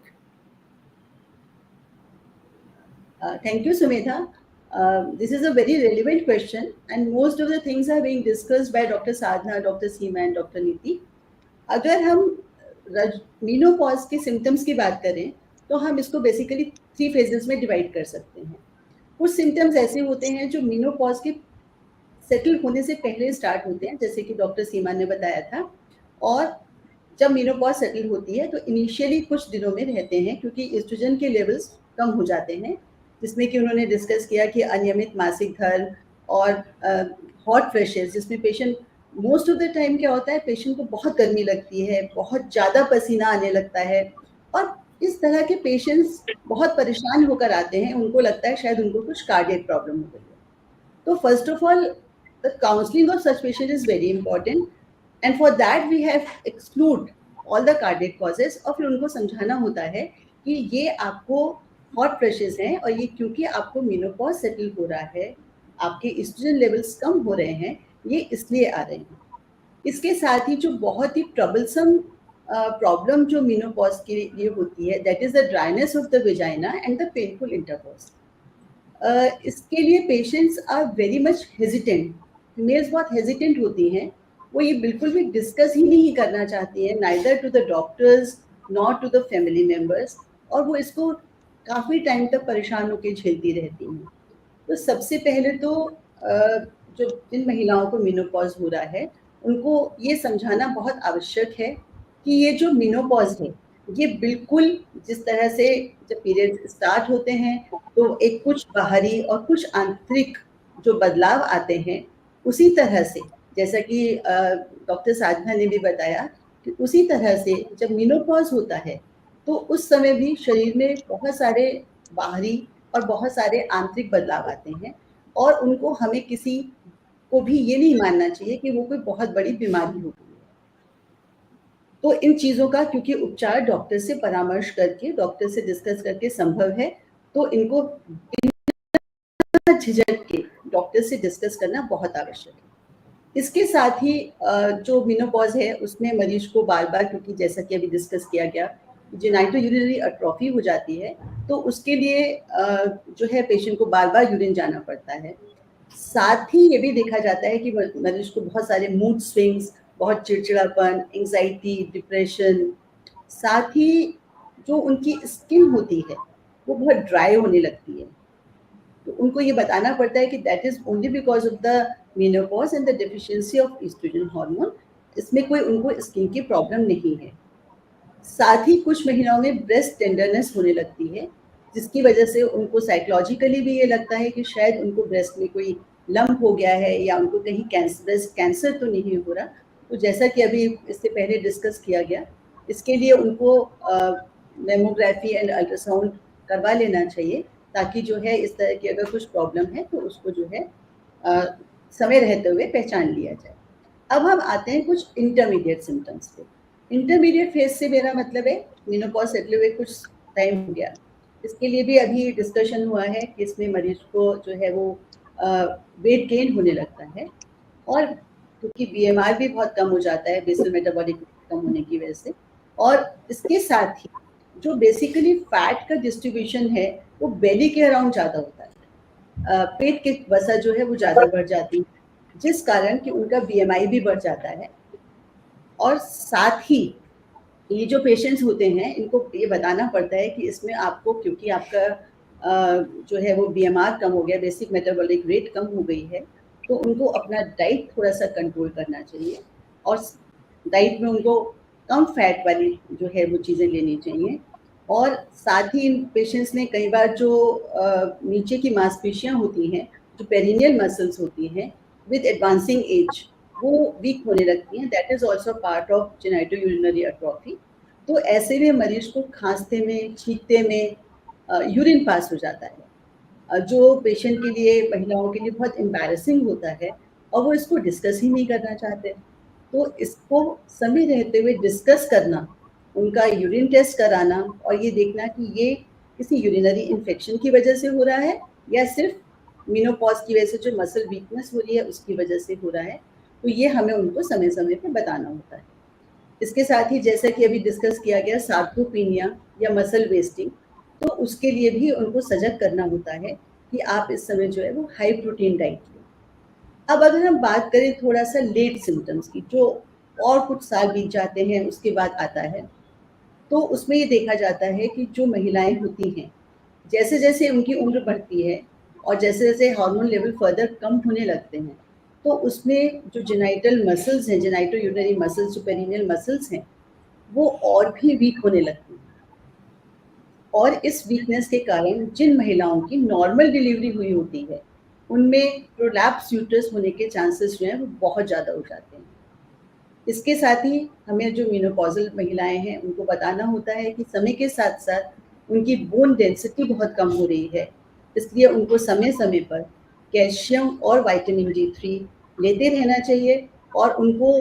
Thank you, Sumedha. This is a very relevant question, and most of the things are being discussed by Dr. Sadhna, Dr. Seema and Dr. Neeti. अगर हम menopause के symptoms की बात करें तो हम इसको basically 3 phases में डिवाइड कर सकते हैं. कुछ सिम्टम्स ऐसे होते हैं जो मेनोपॉज के सेटल होने से पहले स्टार्ट होते हैं, जैसे कि डॉक्टर सीमा ने बताया था. और जब मेनोपॉज सेटल होती है तो इनिशियली कुछ दिनों में रहते हैं क्योंकि एस्ट्रोजन के लेवल्स कम हो जाते हैं, जिसमें कि उन्होंने डिस्कस किया कि अनियमित मासिक धर्म और हॉट फ्लैशेस जिसमें patient most of the time क्या होता है, पेशेंट को बहुत गर्मी लगती है, बहुत ज़्यादा पसीना आने लगता है, और इस तरह के पेशेंट्स बहुत परेशान होकर आते हैं, उनको लगता है शायद उनको कुछ कार्डियक प्रॉब्लम हो गई है। तो first of all, the counselling of such patient is very important, and for that we have exclude all the cardiac causes, और फिर उनको समझाना होता है कि ये आपको हॉट फ्लशेस हैं, और ये क्योंकि आपको मेनोपॉज सेटल हो रहा है, आपके एस्ट्रोजन लेवल्स कम हो रहे हैं, ये इसलिए आ रहे हैं। इसके साथ ही जो बहुत ही ट्रबलसम प्रॉब्लम जो मेनोपॉज के लिए होती है, that is the dryness of the vagina and the painful intercourse. इसके लिए patients are very much hesitant, females बहुत हेजिटेंट होती हैं, वो ये बिल्कुल भी डिस्कस ही नहीं करना चाहती हैं, neither to the doctors not to the family members, और वो इसको काफ़ी टाइम तक परेशान होकर झेलती रहती हैं। तो सबसे पहले तो जो जिन महिलाओं को मेनोपॉज हो रहा है, उनको ये समझाना बहुत आवश्यक है कि ये जो मेनोपॉज है, ये बिल्कुल जिस तरह से जब पीरियड स्टार्ट होते हैं तो एक कुछ बाहरी और कुछ आंतरिक जो बदलाव आते हैं, उसी तरह से जैसा कि डॉक्टर साधना ने भी बताया कि उसी तरह से जब मेनोपॉज होता है तो उस समय भी शरीर में बहुत सारे बाहरी और बहुत सारे आंतरिक बदलाव आते हैं, और उनको हमें किसी को भी ये नहीं मानना चाहिए कि वो कोई बहुत बड़ी बीमारी हो गई है। तो इन चीज़ों का क्योंकि उपचार डॉक्टर से परामर्श करके, डॉक्टर से डिस्कस करके संभव है, तो इनको बिना झिझक के डॉक्टर से डिस्कस करना बहुत आवश्यक है। इसके साथ ही जो मेनोपॉज है उसमें मरीज को बार बार, क्योंकि जैसा कि अभी डिस्कस किया गया, जेनाइटो यूरिनरी अट्रोफी हो जाती है, तो उसके लिए जो है पेशेंट को बार बार यूरिन जाना पड़ता है। साथ ही ये भी देखा जाता है कि मरीज को बहुत सारे मूड स्विंग्स, बहुत चिड़चिड़ापन, एंग्जाइटी, डिप्रेशन, साथ ही जो उनकी स्किन होती है वो बहुत ड्राई होने लगती है। तो उनको ये बताना पड़ता है कि that is only because of the menopause and the deficiency of oestrogen hormone, इसमें कोई उनको स्किन की प्रॉब्लम नहीं है। साथ ही कुछ महिलाओं में ब्रेस्ट टेंडरनेस होने लगती है, जिसकी वजह से उनको साइकोलॉजिकली भी ये लगता है कि शायद उनको ब्रेस्ट में कोई लंप हो गया है, या उनको कहीं ब्रेस्ट कैंसर तो नहीं हो रहा। तो जैसा कि अभी इससे पहले डिस्कस किया गया, इसके लिए उनको मेमोग्राफी एंड अल्ट्रासाउंड करवा लेना चाहिए, ताकि जो है इस तरह की अगर कुछ प्रॉब्लम है तो उसको जो है समय रहते हुए पहचान लिया जाए। अब हम आते हैं कुछ इंटरमीडिएट सिम्टम्स पे। इंटरमीडिएट फेज से मेरा मतलब है मेनोपॉज सेटल हुए कुछ टाइम हो गया, इसके लिए भी अभी डिस्कशन हुआ है कि इसमें मरीज को जो है वो वेट गेन होने लगता है, और क्योंकि बीएमआर भी बहुत कम हो जाता है बेसल मेटाबॉलिक कम होने की वजह से, और इसके साथ ही जो बेसिकली फैट का डिस्ट्रीब्यूशन है वो बेली के अराउंड ज़्यादा होता है, पेट की वसा जो है वो ज़्यादा बढ़ जाती है, जिस कारण कि उनका बीएमआई भी बढ़ जाता है। और साथ ही ये जो पेशेंट्स होते हैं, इनको ये बताना पड़ता है कि इसमें आपको, क्योंकि आपका जो है वो बीएमआर कम हो गया, बेसिक मेटाबॉलिक रेट कम हो गई है, तो उनको अपना डाइट थोड़ा सा कंट्रोल करना चाहिए, और डाइट में उनको कम फैट वाली जो है वो चीज़ें लेनी चाहिए। और साथ ही इन पेशेंट्स में कई बार जो नीचे की मांसपेशियां होती हैं, जो पेरिनियल मसल्स होती हैं, विद एडवांसिंग एज वो वीक होने लगती हैं, that is also part of genito urinary atrophy. तो ऐसे में मरीज को खांसते में, छींकते में यूरिन पास हो जाता है, जो पेशेंट के लिए, महिलाओं के लिए बहुत एम्बैरेसिंग होता है, और वो इसको डिस्कस ही नहीं करना चाहते। तो इसको समय रहते हुए डिस्कस करना, उनका यूरिन टेस्ट कराना, और ये देखना कि ये किसी यूरिनरी इन्फेक्शन की वजह से हो रहा है या सिर्फ मेनोपॉज की वजह से जो मसल वीकनेस हो रही है उसकी वजह से हो रहा है, तो ये हमें उनको समय समय पे बताना होता है। इसके साथ ही जैसा कि अभी डिस्कस किया गया, सार्कोपीनिया या मसल वेस्टिंग, तो उसके लिए भी उनको सजग करना होता है कि आप इस समय जो है वो हाई प्रोटीन डाइट लें। अब अगर हम बात करें थोड़ा सा लेट सिम्टम्स की, जो और कुछ साल बीत जाते हैं उसके बाद आता है, तो उसमें ये देखा जाता है कि जो महिलाएं होती हैं, जैसे जैसे उनकी उम्र बढ़ती है और जैसे जैसे हार्मोन लेवल फर्दर कम होने लगते हैं, तो उसमें जो जेनाइटल मसल्स हैं, जेनाइटो यूरिनरी मसल्स, जो पेरिनियल मसल्स हैं, वो और भी वीक होने लगती हैं। और इस वीकनेस के कारण जिन महिलाओं की नॉर्मल डिलीवरी हुई होती है, उनमें प्रोलैप्स यूट्रस होने के चांसेस जो हैं वो बहुत ज़्यादा हो जाते हैं। इसके साथ ही हमें जो मेनोपॉजल महिलाएं हैं उनको बताना होता है कि समय के साथ साथ उनकी बोन डेंसिटी बहुत कम हो रही है, इसलिए उनको समय समय पर कैल्शियम और विटामिन D3 लेते रहना चाहिए और उनको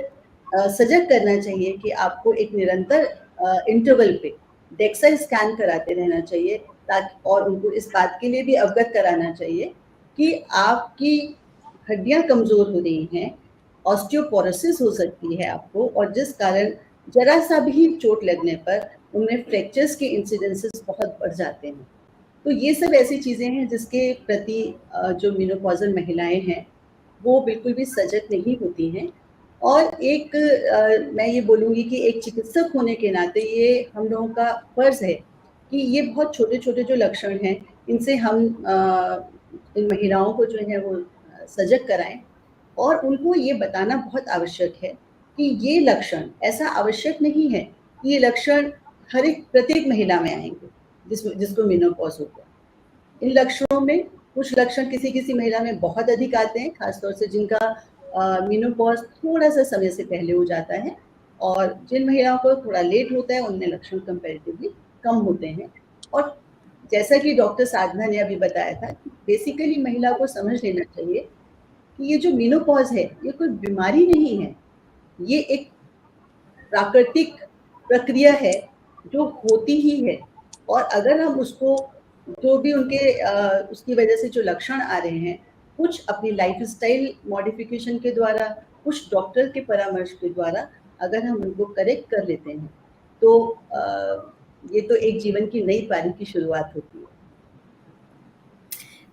सजग करना चाहिए कि आपको एक निरंतर इंटरवल पे डेक्सा स्कैन कराते रहना चाहिए, ताकि और उनको इस बात के लिए भी अवगत कराना चाहिए कि आपकी हड्डियां कमज़ोर हो रही हैं, ऑस्टियोपोरोसिस हो सकती है आपको, और जिस कारण जरा सा भी चोट लगने पर उनमें फ्रैक्चर्स के इंसिडेंसेस बहुत बढ़ जाते हैं। तो ये सब ऐसी चीज़ें हैं जिसके प्रति जो मेनोपॉजल महिलाएं हैं वो बिल्कुल भी सजग नहीं होती हैं। और एक मैं ये बोलूँगी कि एक चिकित्सक होने के नाते ये हम लोगों का फ़र्ज़ है कि ये बहुत छोटे-छोटे जो लक्षण हैं इनसे हम इन महिलाओं को जो है वो सजग कराएँ और उनको ये बताना बहुत आवश्यक है कि ये लक्षण ऐसा आवश्यक नहीं है कि ये लक्षण प्रत्येक महिला में आएँगे जिसको मेनोपॉज़ होगा। इन लक्षणों में कुछ लक्षण किसी महिला में बहुत अधिक आते हैं, खासतौर से जिनका मेनोपॉज़ थोड़ा-सा समय से पहले हो जाता है, और जिन महिलाओं को थोड़ा लेट होता है उनमें लक्षण कंपैरेटिवली कम होते हैं। और जैसा कि डॉक्टर साधना ने अभी बताया था, बेसिकली महिला को समझ लेना चाहिए कि ये जो मेनोपॉज़ है ये कोई बीमारी नहीं है, ये एक प्राकृतिक प्रक्रिया है जो होती ही है। और अगर हम उसको जो भी उनके उसकी वजह से जो लक्षण आ रहे हैं, कुछ अपनी लाइफस्टाइल मॉडिफिकेशन के द्वारा, कुछ डॉक्टर के परामर्श के द्वारा अगर हम उनको करेक्ट कर लेते हैं तो ये तो एक जीवन की नई पारी की शुरुआत होती है।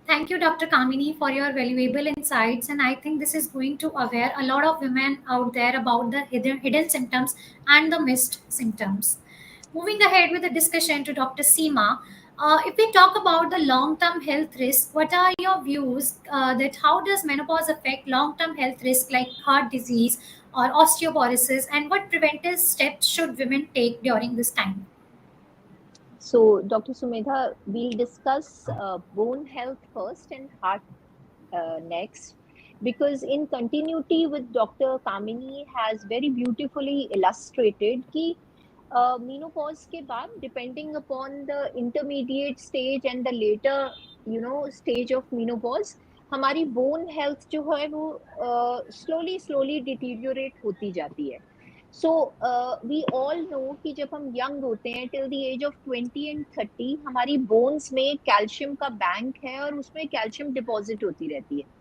Thank you, Dr. Kamini, for your valuable insights. And I think this is going to aware a lot of women out there about the hidden symptoms and the missed symptoms. Moving ahead with the discussion to Dr. Seema, if we talk about the long-term health risk, what are your views that how does menopause affect long-term health risk like heart disease or osteoporosis, and what preventive steps should women take during this time? So, Dr. Sumedha, we'll discuss bone health first and heart next, because in continuity with Dr. Kamini has very beautifully illustrated कि menopause के बाद, depending upon the intermediate stage and the later stage of menopause, हमारी bone health जो है वो slowly deteriorate होती जाती है. So we all know कि जब हम young होते हैं till the age of 20 and 30 हमारी bones में calcium का bank है और उसमें calcium deposit होती रहती है.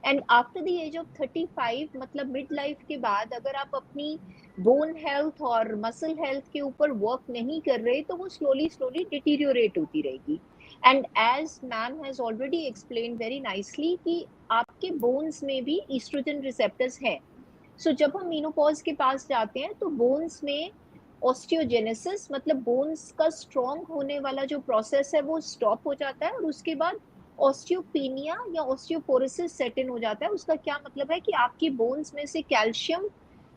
And after the age of 35 मतलब mid life के बाद अगर आप अपनी bone health और muscle health के ऊपर work नहीं कर रहे तो वो slowly deteriorate होती रहेगी. And as ma'am has already explained very nicely कि आपके bones में भी estrogen receptors हैं. So जब हम मेनोपॉज के पास जाते हैं तो बोन्स में ऑस्टियोजेनेसिस मतलब बोन्स का स्ट्रॉन्ग होने वाला जो प्रोसेस है वो स्टॉप हो जाता है और उसके बाद ऑस्टियोपेनिया या ऑस्टियोपोरोसिस सेट इन हो जाता है. उसका क्या मतलब है कि आपकी बोन्स में से कैल्शियम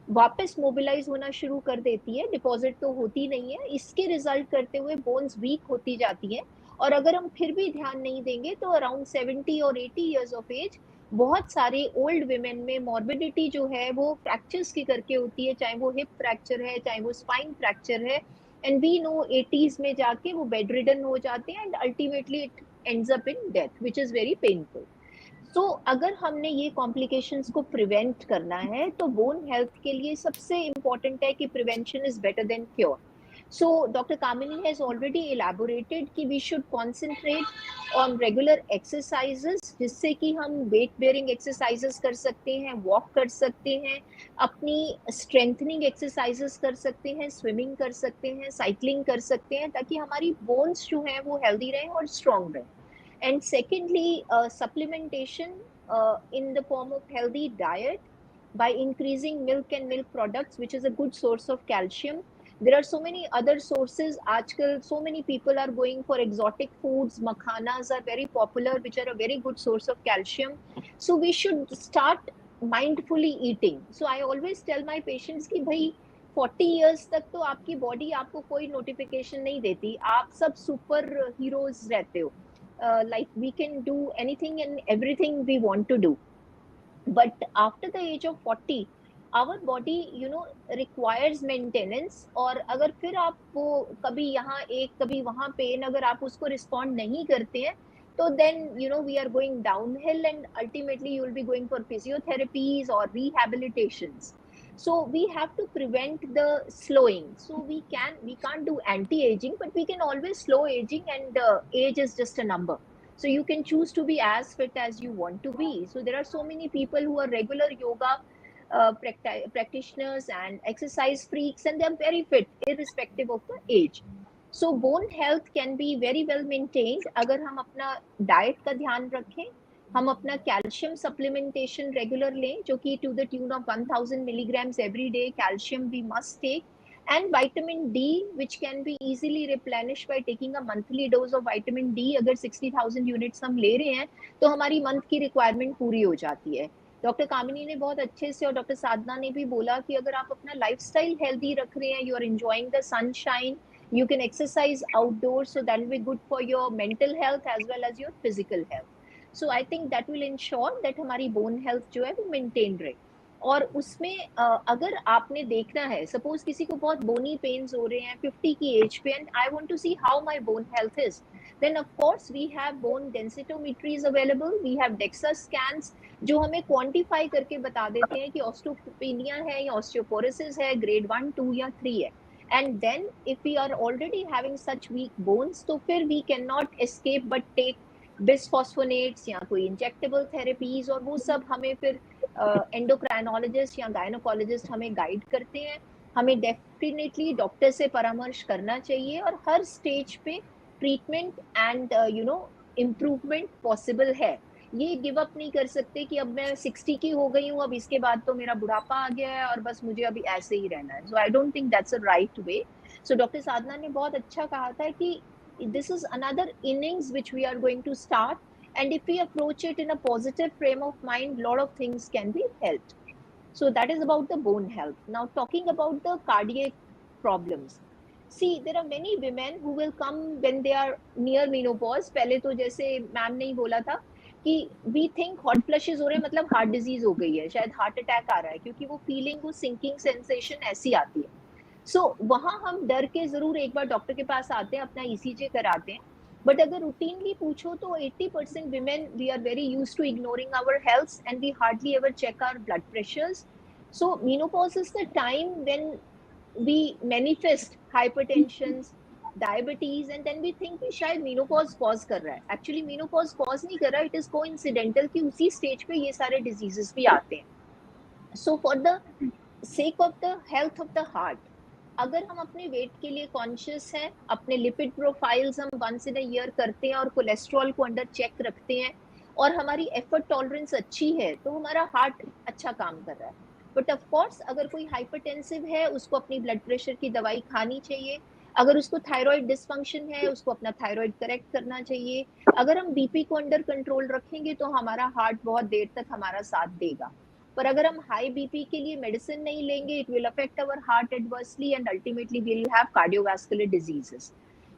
वापस मोबिलाइज होना शुरू कर देती है, डिपॉजिट तो होती नहीं है. इसके रिजल्ट करते हुए बोन्स वीक होती जाती है और अगर हम फिर भी ध्यान नहीं देंगे तो अराउंड 70 और 80 इयर्स ऑफ एज बहुत सारे ओल्ड विमेन में मॉर्बिडिटी जो है वो फ्रैक्चर्स की करके होती है, चाहे वो हिप फ्रैक्चर है चाहे वो स्पाइन फ्रैक्चर है. एंड वी नो 80s में जाके वो बेड रिडन हो जाते हैं and ultimately it ends up in death which is very painful. So अगर हमने ये कॉम्प्लिकेशंस को प्रिवेंट करना है तो बोन हेल्थ के लिए सबसे इम्पोर्टेंट है कि prevention is better than cure. So Dr. Kamini has already elaborated कि we should concentrate on regular exercises जिससे कि हम weight bearing exercises कर सकते हैं, walk कर सकते हैं, अपनी strengthening exercises कर सकते हैं, swimming कर सकते हैं, cycling कर सकते हैं ताकि हमारी bones जो हैं वो healthy रहें और strong रहें. And secondly, supplementation in the form of healthy diet by increasing milk and milk products, which is a good source of calcium. There are so many other sources. Aajkal so many people are going for exotic foods. Makhanas are very popular, which are a very good source of calcium. So we should start mindfully eating. So I always tell my patients कि भाई 40 years तक तो आपकी body आपको कोई notification नहीं देती, आप सब super heroes रहते हो. like we can do anything and everything we want to do, but after the age of 40 our body requires maintenance. और अगर फिर आप वो कभी यहाँ एक कभी वहाँ पेन अगर आप उसको रिस्पॉन्ड नहीं करते हैं तो then we are going downhill and ultimately you will be going for physiotherapies or rehabilitations. So we have to prevent the slowing. So we can't do anti-aging, but we can always slow aging, and age is just a number. So you can choose to be as fit as you want to be. So there are so many people who are regular yoga practitioners and exercise freaks, and they are very fit irrespective of the age. So bone health can be very well maintained अगर हम अपना diet का ध्यान रखें, हम अपना calcium supplementation regular लें जो कि to the tune of 1000 milligrams every day calcium we must take, and vitamin D which can be easily replenished by taking a monthly dose of vitamin D. अगर 60,000 units हम ले रहे हैं तो हमारी मंथ की रिक्वायरमेंट पूरी हो जाती है. डॉक्टर कामिनी ने बहुत अच्छे से और डॉक्टर साधना ने भी बोला कि अगर आप अपना लाइफस्टाइल हेल्दी रख रहे हैं, you are enjoying the sunshine, you can exercise outdoors, so that will be good for your mental health as well as your physical health. So I think that will ensure that हमारी bone health जो है वो maintain रहे. और उसमें अगर आपने देखना है, suppose किसी को बहुत bony pains हो रहे हैं 50 की age पे, and I want to see how my bone health is, then of course we have bone densitometries available, we have DEXA scans जो हमें quantify करके बता देते हैं कि osteopenia है या osteoporosis है, grade 1, 2 या 3 है. And then if we are already having such weak bones, तो फिर we cannot escape but take bisphosphonates या कोई injectable therapies, और वो सब हमें फिर endocrinologist या gynecologist हमें guide करते हैं. हमें definitely डॉक्टर से परामर्श करना चाहिए और हर स्टेज पे ट्रीटमेंट एंड इम्प्रूवमेंट पॉसिबल है. ये गिव अप नहीं कर सकते कि अब मैं 60 की हो गई हूँ, अब इसके बाद तो मेरा बुढ़ापा आ गया है और बस मुझे अभी ऐसे ही रहना है. So I don't think that's a right way. So doctor Sadhana ने बहुत अच्छा कहा था कि this is another innings which we are going to start, and if we approach it in a positive frame of mind, lot of things can be helped. So that is about the bone health. Now talking about the cardiac problems. See, there are many women who will come when they are near menopause. पहले तो जैसे ma'am ने ही बोला था कि we think hot flushes हो रहे हैं मतलब heart disease हो गई है, शायद heart attack आ रहा है, क्योंकि वो feeling, वो sinking sensation ऐसी आती है. So वहाँ हम डर के जरूर एक बार डॉक्टर के पास आते हैं, अपना ECG कराते हैं. But अगर routinely पूछो तो 80% women we are very used to ignoring our health and we hardly ever check our blood pressures. So menopause is the time when we manifest hypertension, diabetes, and then we think कि शायद menopause cause कर रहा है. Actually menopause cause नहीं कर रहा, it is coincidental कि उसी stage पे ये सारे diseases भी आते हैं. So for the sake of the health of the heart, अगर हम अपने वेट के लिए कॉन्शियस हैं, अपने लिपिड प्रोफाइल्स हम वंस इन अ ईयर करते हैं और कोलेस्ट्रॉल को अंडर चेक रखते हैं और हमारी एफर्ट टॉलरेंस अच्छी है, तो हमारा हार्ट अच्छा काम कर रहा है. बट ऑफ कोर्स अगर कोई हाइपरटेंसिव है, उसको अपनी ब्लड प्रेशर की दवाई खानी चाहिए. अगर उसको थायराइड डिसफंक्शन है, उसको अपना थायराइड करेक्ट करना चाहिए. अगर हम बीपी को अंडर कंट्रोल रखेंगे तो हमारा हार्ट बहुत देर तक हमारा साथ देगा. पर अगर हम हाई बीपी के लिए मेडिसिन नहीं लेंगे, it will affect our heart adversely and ultimately we will have cardiovascular diseases.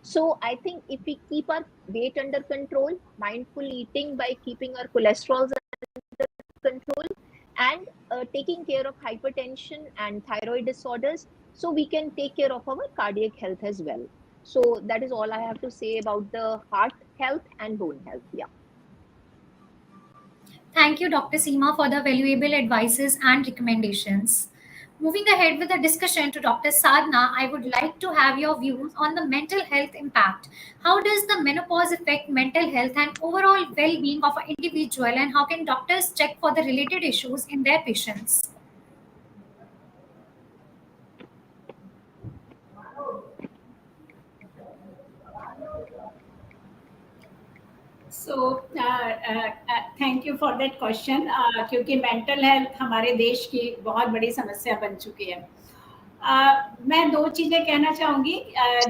So I think if we keep our weight under control, mindful eating by keeping our cholesterol under control, and taking care of hypertension and thyroid disorders, so we can take care of our cardiac health as well. So that is all I have to say about the heart health and bone health. Yeah. Thank you, Dr. Seema, for the valuable advices and recommendations. Moving ahead with the discussion to Dr. Sadhna, I would like to have your views on the mental health impact. How does the menopause affect mental health and overall well-being of an individual, and how can doctors check for the related issues in their patients? So thank you for that question. क्योंकि mental health हमारे देश की बहुत बड़ी समस्या बन चुकी है. मैं दो चीज़ें कहना चाहूँगी.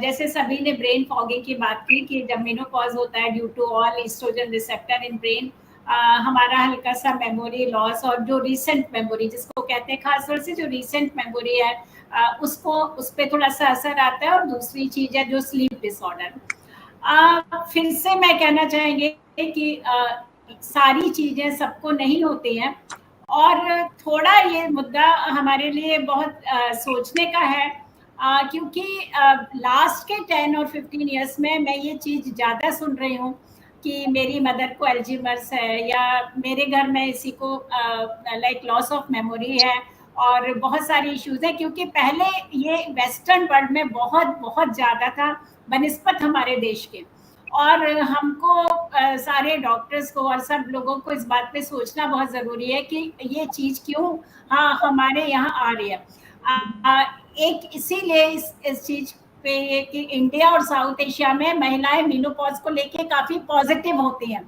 जैसे सभी ने ब्रेन फॉगिंग की बात की कि जब मेनोपॉज होता है due to all oestrogen receptor in brain, हमारा हल्का सा मेमोरी लॉस और जो रीसेंट मेमोरी जिसको कहते हैं, खासतौर से जो रीसेंट मेमोरी है उस पर थोड़ा सा असर आता है. और दूसरी चीज़ है जो स्लीप डिसऑर्डर. फिर से मैं कहना चाहेंगे कि सारी चीजें सबको नहीं होती हैं, और थोड़ा ये मुद्दा हमारे लिए बहुत सोचने का है, क्योंकि लास्ट के 10 और 15 इयर्स में मैं ये चीज़ ज़्यादा सुन रही हूँ कि मेरी मदर को एल्जीमर्स है, या मेरे घर में इसी को लाइक लॉस ऑफ मेमोरी है, और बहुत सारी इश्यूज हैं, क्योंकि पहले ये वेस्टर्न वर्ल्ड में बहुत बहुत ज़्यादा था बनिस्बत हमारे देश के। और हमको सारे डॉक्टर्स को और सब लोगों को इस बात पे सोचना बहुत ज़रूरी है कि ये चीज़ क्यों हमारे यहाँ आ रही है। एक इसीलिए इस चीज़ पे ये कि इंडिया और साउथ एशिया में महिलाएं मेनोपॉज को लेके काफ़ी पॉजिटिव होती हैं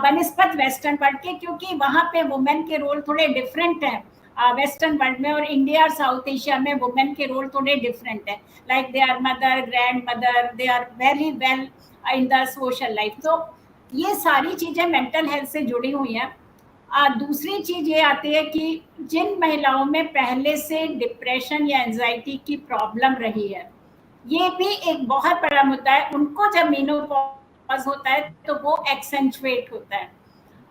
बनिस्बत वेस्टर्न वर्ल्ड के, क्योंकि वहाँ पे वुमेन के रोल थोड़े डिफरेंट हैं वेस्टर्न वर्ल्ड में, और इंडिया और साउथ एशिया में वुमेन के रोल थोड़े डिफरेंट है। Like they are mother, grand mother, they are very well in the social life. तो ये सारी चीज़ें मेंटल हेल्थ से जुड़ी हुई हैं। दूसरी चीज़ ये आती है कि जिन महिलाओं में पहले से डिप्रेशन या एंजाइटी की प्रॉब्लम रही है, ये भी एक बहुत बड़ा मुद्दा है। उनको जब मेनोपॉज होता है तो वो एक्सेंचुएट होता है।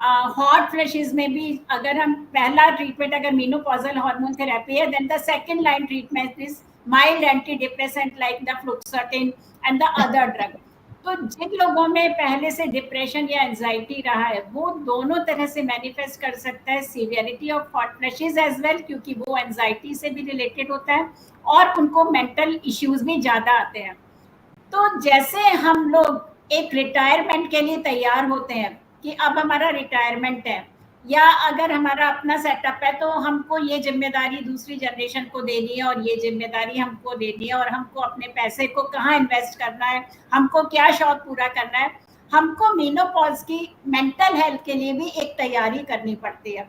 हॉट फ्लैशेस में भी अगर हम पहला ट्रीटमेंट अगर मेनोपॉजल हार्मोन थेरेपी है, then the second line treatment is mild anti depressant like the fluoxetine and the other drug. तो जिन लोगों में पहले से डिप्रेशन या एंजाइटी रहा है, वो दोनों तरह से मैनिफेस्ट कर सकता है, severity of hot flashes as well, क्योंकि वो एंजाइटी से भी रिलेटेड होता है, और उनको मेंटल इश्यूज भी ज़्यादा आते हैं। तो जैसे हम लोग एक रिटायरमेंट के लिए तैयार होते हैं कि अब हमारा रिटायरमेंट है, या अगर हमारा अपना सेटअप है, तो हमको ये जिम्मेदारी दूसरी जनरेशन को देनी है, और ये जिम्मेदारी हमको देनी है, और हमको अपने पैसे को कहाँ इन्वेस्ट करना है, हमको क्या शौक पूरा करना है, हमको मेनोपॉज की मेंटल हेल्थ के लिए भी एक तैयारी करनी पड़ती है।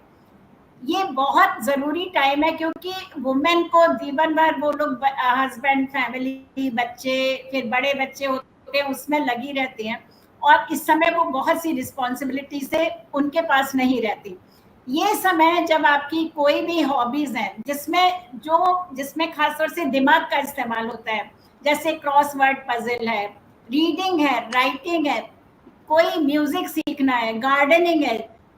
ये बहुत ज़रूरी टाइम है, क्योंकि वुमेन को जीवन भर वो लोग हस्बैंड, फैमिली, बच्चे, फिर बड़े बच्चे होते हैं, उसमें लगी रहती हैं, और इस समय वो बहुत सी रिस्पॉन्सिबिलिटी से उनके पास नहीं रहती। ये समय जब आपकी कोई भी हॉबीज हैं जिसमें खासतौर से दिमाग का इस्तेमाल होता है, जैसे क्रॉसवर्ड पजल है, रीडिंग है, राइटिंग है, कोई म्यूजिक सीखना है, गार्डनिंग है,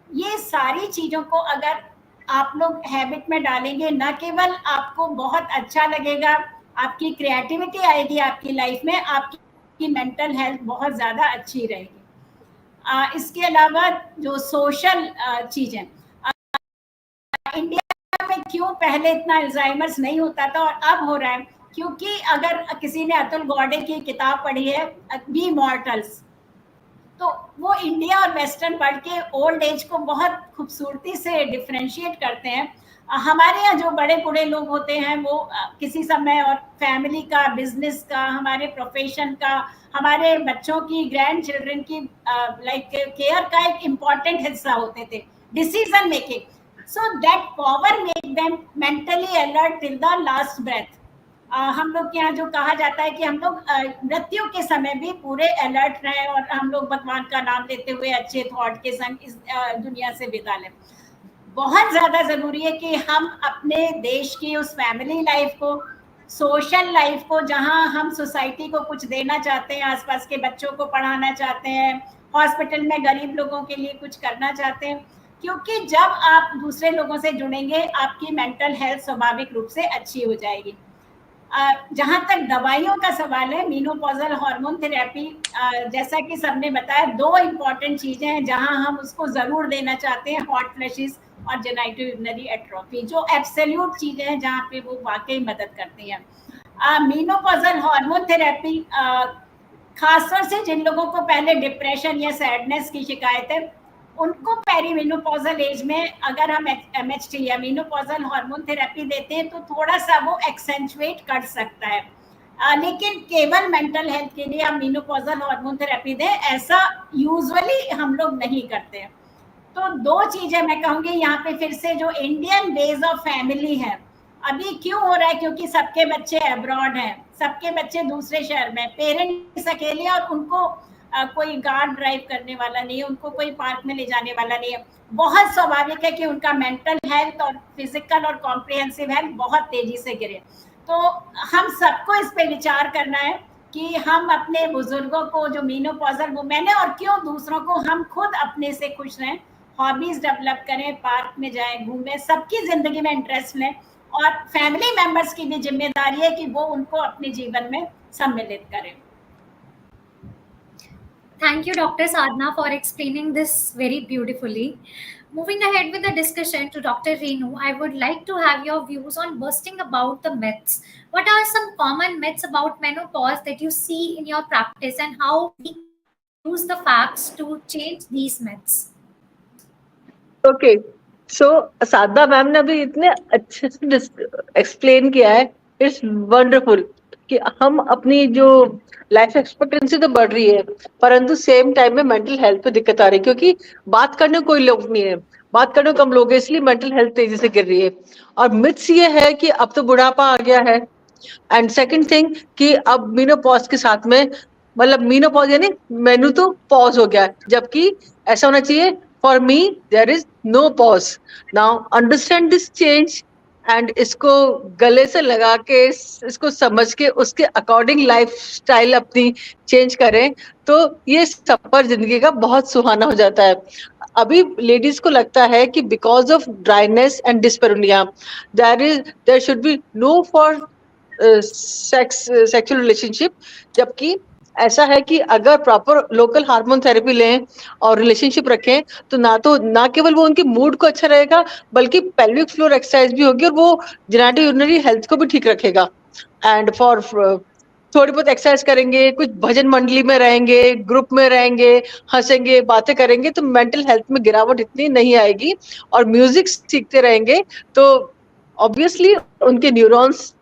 ये सारी चीज़ों को अगर आप लोग हैबिट में डालेंगे, ना केवल आपको बहुत अच्छा लगेगा, आपकी क्रिएटिविटी आएगी आपकी लाइफ में, आपकी मेंटल हेल्थ बहुत ज़्यादा अच्छी रहेगी। इसके अलावा जो सोशल चीज़ें, इंडिया में क्यों पहले इतना अल्जाइमर्स नहीं होता था और अब हो रहा है, क्योंकि अगर किसी ने अतुल गौड़े की किताब पढ़ी है बी मॉर्टल्स, तो वो इंडिया और वेस्टर्न वर्ल्ड के ओल्ड एज को बहुत खूबसूरती से डिफ्रेंशिएट करते हैं। हमारे यहाँ जो बड़े बूढ़े लोग होते हैं वो किसी समय और फैमिली का, बिजनेस का, हमारे प्रोफेशन का, हमारे बच्चों की, ग्रैंड चिल्ड्रन की लाइक केयर का एक इम्पॉर्टेंट हिस्सा होते थे, decision making. So that power make them mentally alert till the last breath. हम लोग के यहाँ जो कहा जाता है कि हम लोग मृत्यु के समय भी पूरे अलर्ट रहें, और हम लोग भगवान का नाम लेते हुए अच्छे थॉट के संग इस दुनिया से विदा लें। बहुत ज़्यादा ज़रूरी है कि हम अपने देश की उस फैमिली लाइफ को, सोशल लाइफ को, जहाँ हम सोसाइटी को कुछ देना चाहते हैं, आसपास के बच्चों को पढ़ाना चाहते हैं, हॉस्पिटल में गरीब लोगों के लिए कुछ करना चाहते हैं, क्योंकि जब आप दूसरे लोगों से जुड़ेंगे, आपकी मेंटल हेल्थ स्वाभाविक रूप से अच्छी हो जाएगी। जहाँ तक दवाइयों का सवाल है, मेनोपॉजल हार्मोन थेरेपी, जैसा कि सबने बताया, 2 इम्पॉर्टेंट चीज़ें हैं जहाँ हम उसको ज़रूर देना चाहते हैं, हॉट फ्लैशेस और जेनिटल यूरिनरी एट्रोफी, जो एब्सोल्यूट चीज़ें हैं जहाँ पे वो वाकई मदद करती हैं। मेनोपॉजल हार्मोन थेरेपी खासतौर से जिन लोगों को पहले डिप्रेशन या सैडनेस की शिकायत है, उनको पेरीमेनोपॉजल एज में अगर हम MHT या मेनोपॉजल हार्मोन थेरेपी देते हैं तो थोड़ा सा वो एक्सेंचुएट कर सकता है, लेकिन केवल मेंटल हेल्थ के लिए हम मेनोपॉजल हार्मोन थेरेपी दें, ऐसा यूजुअली हम लोग नहीं करते हैं। तो 2 चीज़ें मैं कहूँगी यहाँ पे फिर से, जो इंडियन बेस ऑफ फैमिली है, अभी क्यों हो रहा है, क्योंकि सबके बच्चे अब्रॉड हैं, सबके बच्चे दूसरे शहर में, पेरेंट्स अकेले, और उनको कोई गार्ड ड्राइव करने वाला नहीं है, उनको कोई पार्क में ले जाने वाला नहीं है। बहुत स्वाभाविक है कि उनका मेंटल हेल्थ और फिजिकल और कॉम्प्रिहेंसिव हेल्थ बहुत तेजी से गिरे। तो हम सबको इस पे विचार करना है कि हम अपने बुजुर्गों को जो मेनोपॉजल वुमेन है और क्यों दूसरों को, हम खुद अपने से खुश रहें, हॉबीज डेवलप करें, पार्क में जाएं, घूमें, सबकी जिंदगी में इंटरेस्ट लें, और फैमिली मेंबर्स की भी जिम्मेदारी है कि वो उनको अपने जीवन में सम्मिलित करें. Thank you, Dr. Sadhna, for explaining this very beautifully. Moving ahead with the discussion to Dr. Renu, I would like to have your views on busting about the myths. What are some common myths about menopause that you see in your practice, and how we use the facts to change these myths? Okay, so Sadhana ma'am ने अभी इतने अच्छे से explain किया है, it's wonderful कि हम अपनी जो लाइफ एक्सपेक्टेंसी तो बढ़ रही है, परंतु सेम टाइम में मेंटल हेल्थ पे दिक्कत आ रही है, क्योंकि बात करने को कोई लोग नहीं है, बात करने को कम लोग है, इसलिए मेंटल हेल्थ तेजी से गिर रही है. और मिथ्स ये है कि अब तो बुढ़ापा आ गया है, एंड सेकंड थिंग कि अब मीनोपॉज के साथ में, मतलब मीनोपॉज यानी मेनू तो पॉज हो गया है, जबकि ऐसा होना चाहिए, for me there is no pause. Now understand this change and इसको गले से लगा के, इसको समझ के उसके अकॉर्डिंग लाइफ स्टाइल अपनी चेंज करें, तो ये सफर जिंदगी का बहुत सुहाना हो जाता है. अभी लेडीज को लगता है कि because of dryness and dyspareunia there should be no for sexual relationship, जबकि ऐसा है कि अगर प्रॉपर लोकल हार्मोन थेरेपी लें और रिलेशनशिप रखें, तो ना केवल वो उनके मूड को अच्छा रहेगा, बल्कि पेल्विक फ्लोर एक्सरसाइज भी होगी और वो जेनिटो यूरिनरी हेल्थ को भी ठीक रखेगा. एंड फॉर थोड़ी बहुत एक्सरसाइज करेंगे, कुछ भजन मंडली में रहेंगे, ग्रुप में रहेंगे, हंसेंगे, बातें करेंगे, तो मेंटल हेल्थ में गिरावट इतनी नहीं आएगी. और म्यूजिक सीखते रहेंगे तो ऑब्वियसली उनके न्यूरॉन्स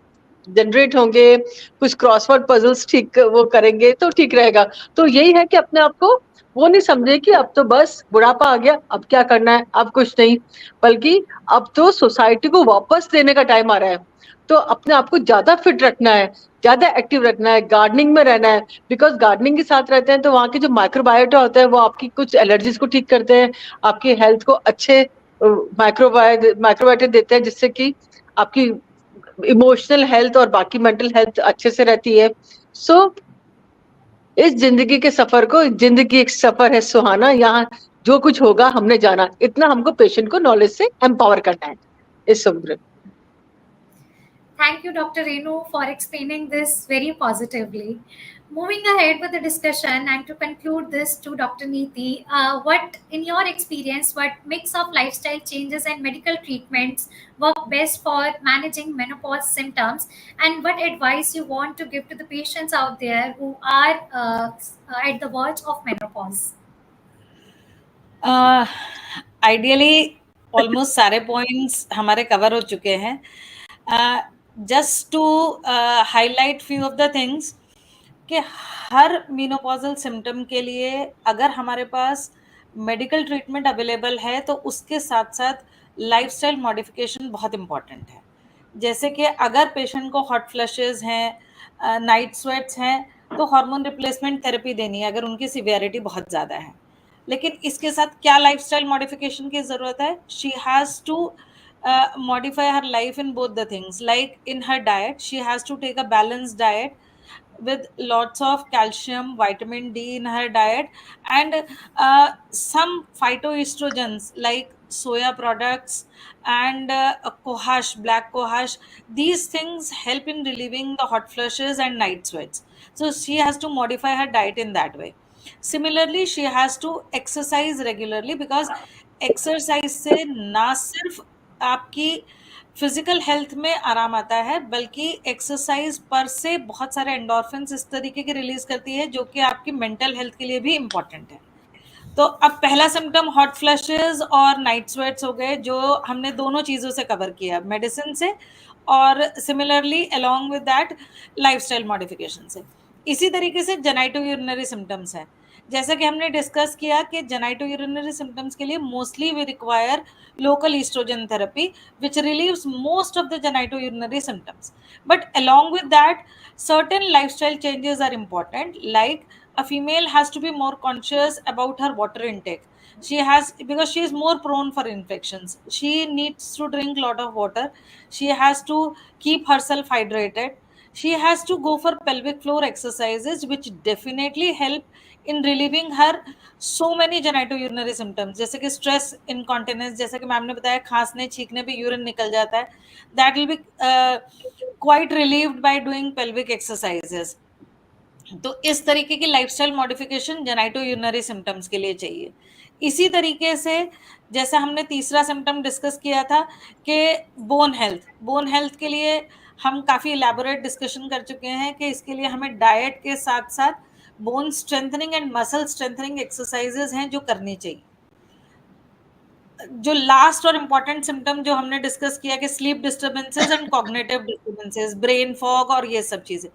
जनरेट होंगे, कुछ क्रॉसवर्ड पजल्स ठीक वो करेंगे तो ठीक रहेगा. तो यही है कि अपने आप को वो नहीं समझे कि अब तो बस बुढ़ापा आ गया, अब क्या करना है, अब कुछ नहीं, बल्कि अब तो सोसाइटी को वापस देने का टाइम आ रहा है. तो अपने आप को ज्यादा फिट रखना है, ज्यादा एक्टिव रखना है, गार्डनिंग में रहना है, बिकॉज गार्डनिंग के साथ रहते हैं तो वहाँ के जो माइक्रोबायोटा होता है वो आपकी कुछ एलर्जीज को ठीक करते हैं, आपकी हेल्थ को अच्छे माइक्रोबायोटा देते हैं, जिससे कि आपकी इमोशनल हेल्थ और बाकी मेंटल हेल्थ अच्छे से रहती है. सो इस जिंदगी के सफर को, जिंदगी एक सफर है सुहाना, यहाँ जो कुछ होगा हमने जाना, इतना हमको पेशेंट को नॉलेज से एम्पावर करना है इस समुद्र. Thank you, Dr. Renu, for explaining this very positively. Moving ahead with the discussion, and to conclude this to Dr. Neeti, what, in your experience, what mix of lifestyle changes and medical treatments work best for managing menopause symptoms, and what advice you want to give to the patients out there who are at the verge of menopause? Ideally almost सारे points हमारे cover हो चुके हैं. Just to highlight few of the things कि हर menopausal symptom के लिए अगर हमारे पास मेडिकल ट्रीटमेंट अवेलेबल है तो उसके साथ साथ लाइफस्टाइल मॉडिफिकेशन बहुत इम्पॉर्टेंट है. जैसे कि अगर पेशेंट को हॉट फ्लशेस हैं, नाइट स्वेट्स हैं, तो हार्मोन रिप्लेसमेंट थेरेपी देनी है अगर उनकी सिवियरिटी बहुत ज़्यादा है. लेकिन इसके साथ क्या लाइफस्टाइल मॉडिफिकेशन की ज़रूरत है? She has to modify her life in both the things. Like in her diet, she has to take a balanced diet with lots of calcium, vitamin D in her diet, and some phytoestrogens like soya products and cohosh, black cohosh. These things help in relieving the hot flushes and night sweats. So she has to modify her diet in that way. Similarly, she has to exercise regularly, because exercise से ना सिर्फ आपकी physical health में आराम आता है, बल्कि exercise पर से बहुत सारे एंडोर्फिन्स इस तरीके के रिलीज करती है जो कि आपकी मेंटल हेल्थ के लिए भी इम्पॉर्टेंट है. तो अब पहला सिम्टम हॉट फ्लशेस और नाइट स्वेट्स हो गए, जो हमने दोनों चीज़ों से कवर किया, मेडिसिन से और similarly along with that lifestyle modification से. इसी तरीके से जेनिटो यूरिनरी सिम्टम्स है. जैसा कि हमने डिस्कस किया कि जेनिटो यूरिनरी सिम्टम्स के लिए mostly we require local oestrogen therapy which relieves most of the genito urinary symptoms. But along with that, certain lifestyle changes are important, like a female has to be more conscious about her water intake. Because she is more prone for infections, she needs to drink lot of water. She has to keep herself hydrated. she has to go for pelvic floor exercises, which definitely help in relieving her so many genitourinary symptoms, जैसे कि stress incontinence, जैसे कि ma'am ने बताया खांसने छींकने पे urine निकल जाता है, that will be quite relieved by doing pelvic exercises. तो इस तरीके की lifestyle modification genito urinary symptoms के लिए चाहिए. इसी तरीके से जैसे हमने तीसरा सिम्टम डिस्कस किया था कि बोन हेल्थ के लिए हम काफी इलेबोरेट डिस्कशन कर चुके हैं कि इसके लिए हमें डाइट के साथ साथ bone strengthening and muscle strengthening exercises हैं जो करनी चाहिए. जो लास्ट और इम्पॉर्टेंट सिम्टम जो हमने डिस्कस किया कि sleep disturbances and cognitive disturbances, brain fog और ये सब चीजें,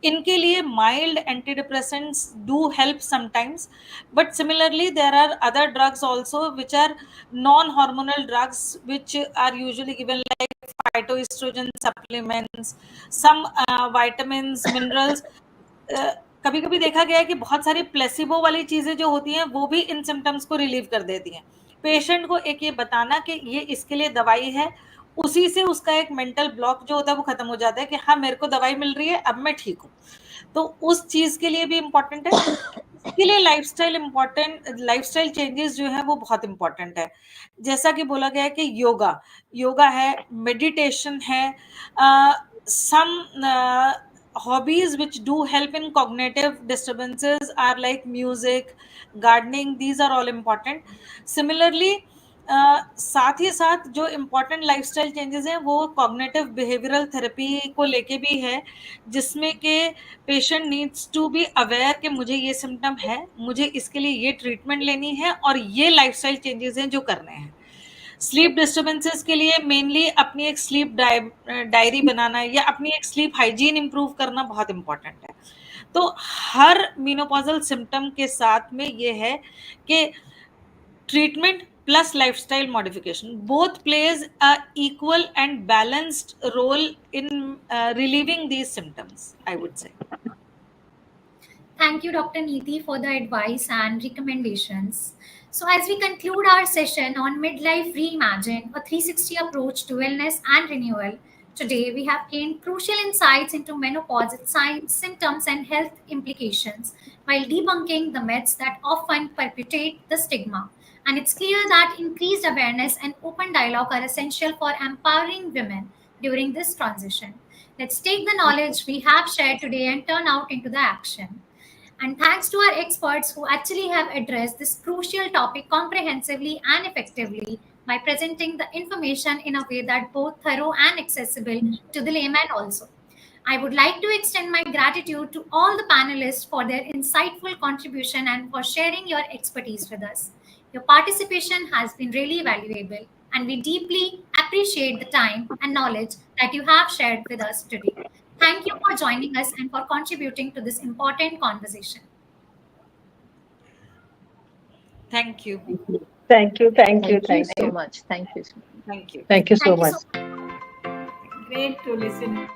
इनके लिए mild anti depressants do help sometimes, but similarly there are other drugs also which are non hormonal drugs which are usually given like phytoestrogen supplements, some vitamins, minerals. कभी कभी देखा गया है कि बहुत सारी प्लेसिबो वाली चीजें जो होती हैं वो भी इन सिम्टम्स को रिलीव कर देती हैं. पेशेंट को एक ये बताना कि ये इसके लिए दवाई है, उसी से उसका एक मेंटल ब्लॉक जो होता है वो खत्म हो जाता है कि हाँ मेरे को दवाई मिल रही है, अब मैं ठीक हूँ. तो उस चीज के लिए भी इम्पोर्टेंट है. इसके लिए लाइफस्टाइल चेंजेस जो है वो बहुत इंपॉर्टेंट है. जैसा कि बोला गया है कि योगा है, मेडिटेशन है, some hobbies which do help in cognitive disturbances are like music, gardening. These are all important. Similarly, साथ ही साथ जो इम्पोर्टेंट लाइफस्टाइल चेंजेस हैं वो कॉग्निटिव बिहेवियरल थेरेपी को लेके भी है, जिसमें के patient needs to be aware कि मुझे ये सिम्टम है, मुझे इसके लिए ये ट्रीटमेंट लेनी है और ये लाइफस्टाइल चेंजेस हैं जो करने हैं. स्लीप डिस्टर्बेंसेस के लिए मेनली अपनी एक स्लीप डायरी बनाना या अपनी एक स्लीप हाइजीन इंप्रूव करना बहुत इंपॉर्टेंट है. तो हर मेनोपॉजल सिम्टम के साथ में ये है कि treatment plus lifestyle modification both plays a equal and balanced role in relieving these symptoms, I would say. Thank you, Dr. Neeti, for the advice and recommendations. So, as we conclude our session on Midlife Reimagined, a 360 approach to wellness and renewal, today we have gained crucial insights into menopause, its signs, symptoms, and health implications, while debunking the myths that often perpetuate the stigma. And it's clear that increased awareness and open dialogue are essential for empowering women during this transition. Let's take the knowledge we have shared today and turn out into the action. And thanks to our experts who actually have addressed this crucial topic comprehensively and effectively by presenting the information in a way that both thorough and accessible to the layman also. I would like to extend my gratitude to all the panelists for their insightful contribution and for sharing your expertise with us. Your participation has been really valuable, and we deeply appreciate the time and knowledge that you have shared with us today. Thank you for joining us and for contributing to this important conversation. Thank you. Thank you. Thank you so much. Thank you. Thank you. Thank you so Thank you much. so Great to listen.